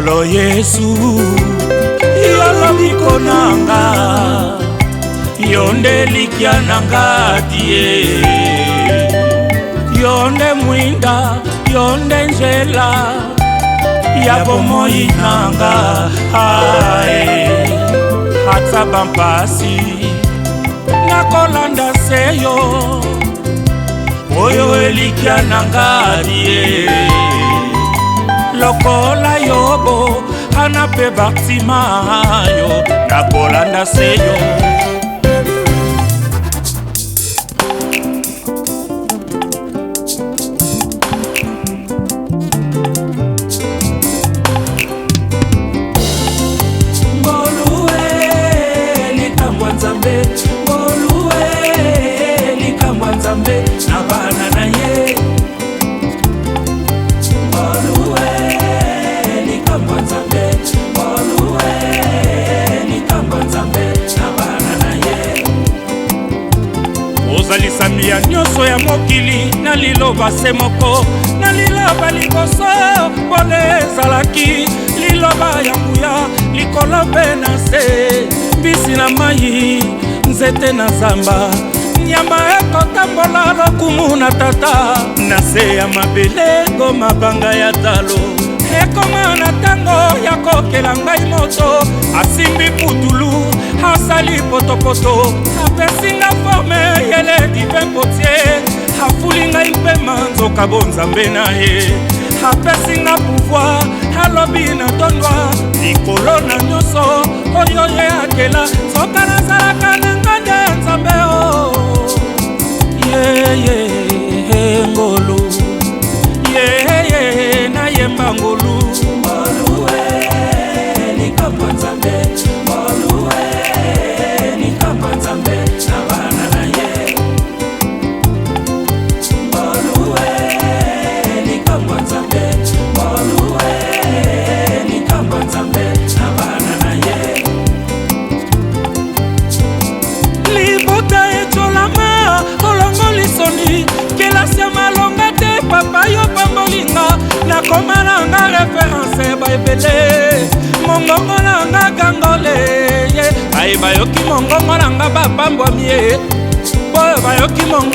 Solo Yesu yolobi konanga yonde likia nanga die yonde mwinda yonde njela yabo moi nanga ae hata bampasi nakolanda seyo oyo elikia nanga die lokola yobo anape baktima yo nakolanda seyo ozalisami nyonso ya mokili na liloba se moko na liloba likoso pole ezalaki liloba ya nguya likolo mpe na se mbisi na mai nzete na zamba nyama ekotambola lokumu na tata na se ya mabele ngo mabanga ya talo ekoma na ntango ya kokela ngai moto asimbi putulu asali potopoto apesinga forme yele dive potier afuli ngai mpema nzoka bonzambe na ye apesinga pouvoir alobi na tondwa likolo na nyonso oyo ye akela soka nazalaka na ngande nzambe o yeye ngolu yeye nayemba ngolu ngoluwe likambo nzambe ngoluwe likambo nzambe na bana na ye ngoluwe likambo nzambe ngoluwe likambo nzambe na bana na ye libota echolama olongo lisoni kelasi malonga te papa yo pambolinga nakoma nanga reference baebele mongongo nanga gangole ye ai bayoki mongongo nanga bapambwami ye boyo bayoki mongongo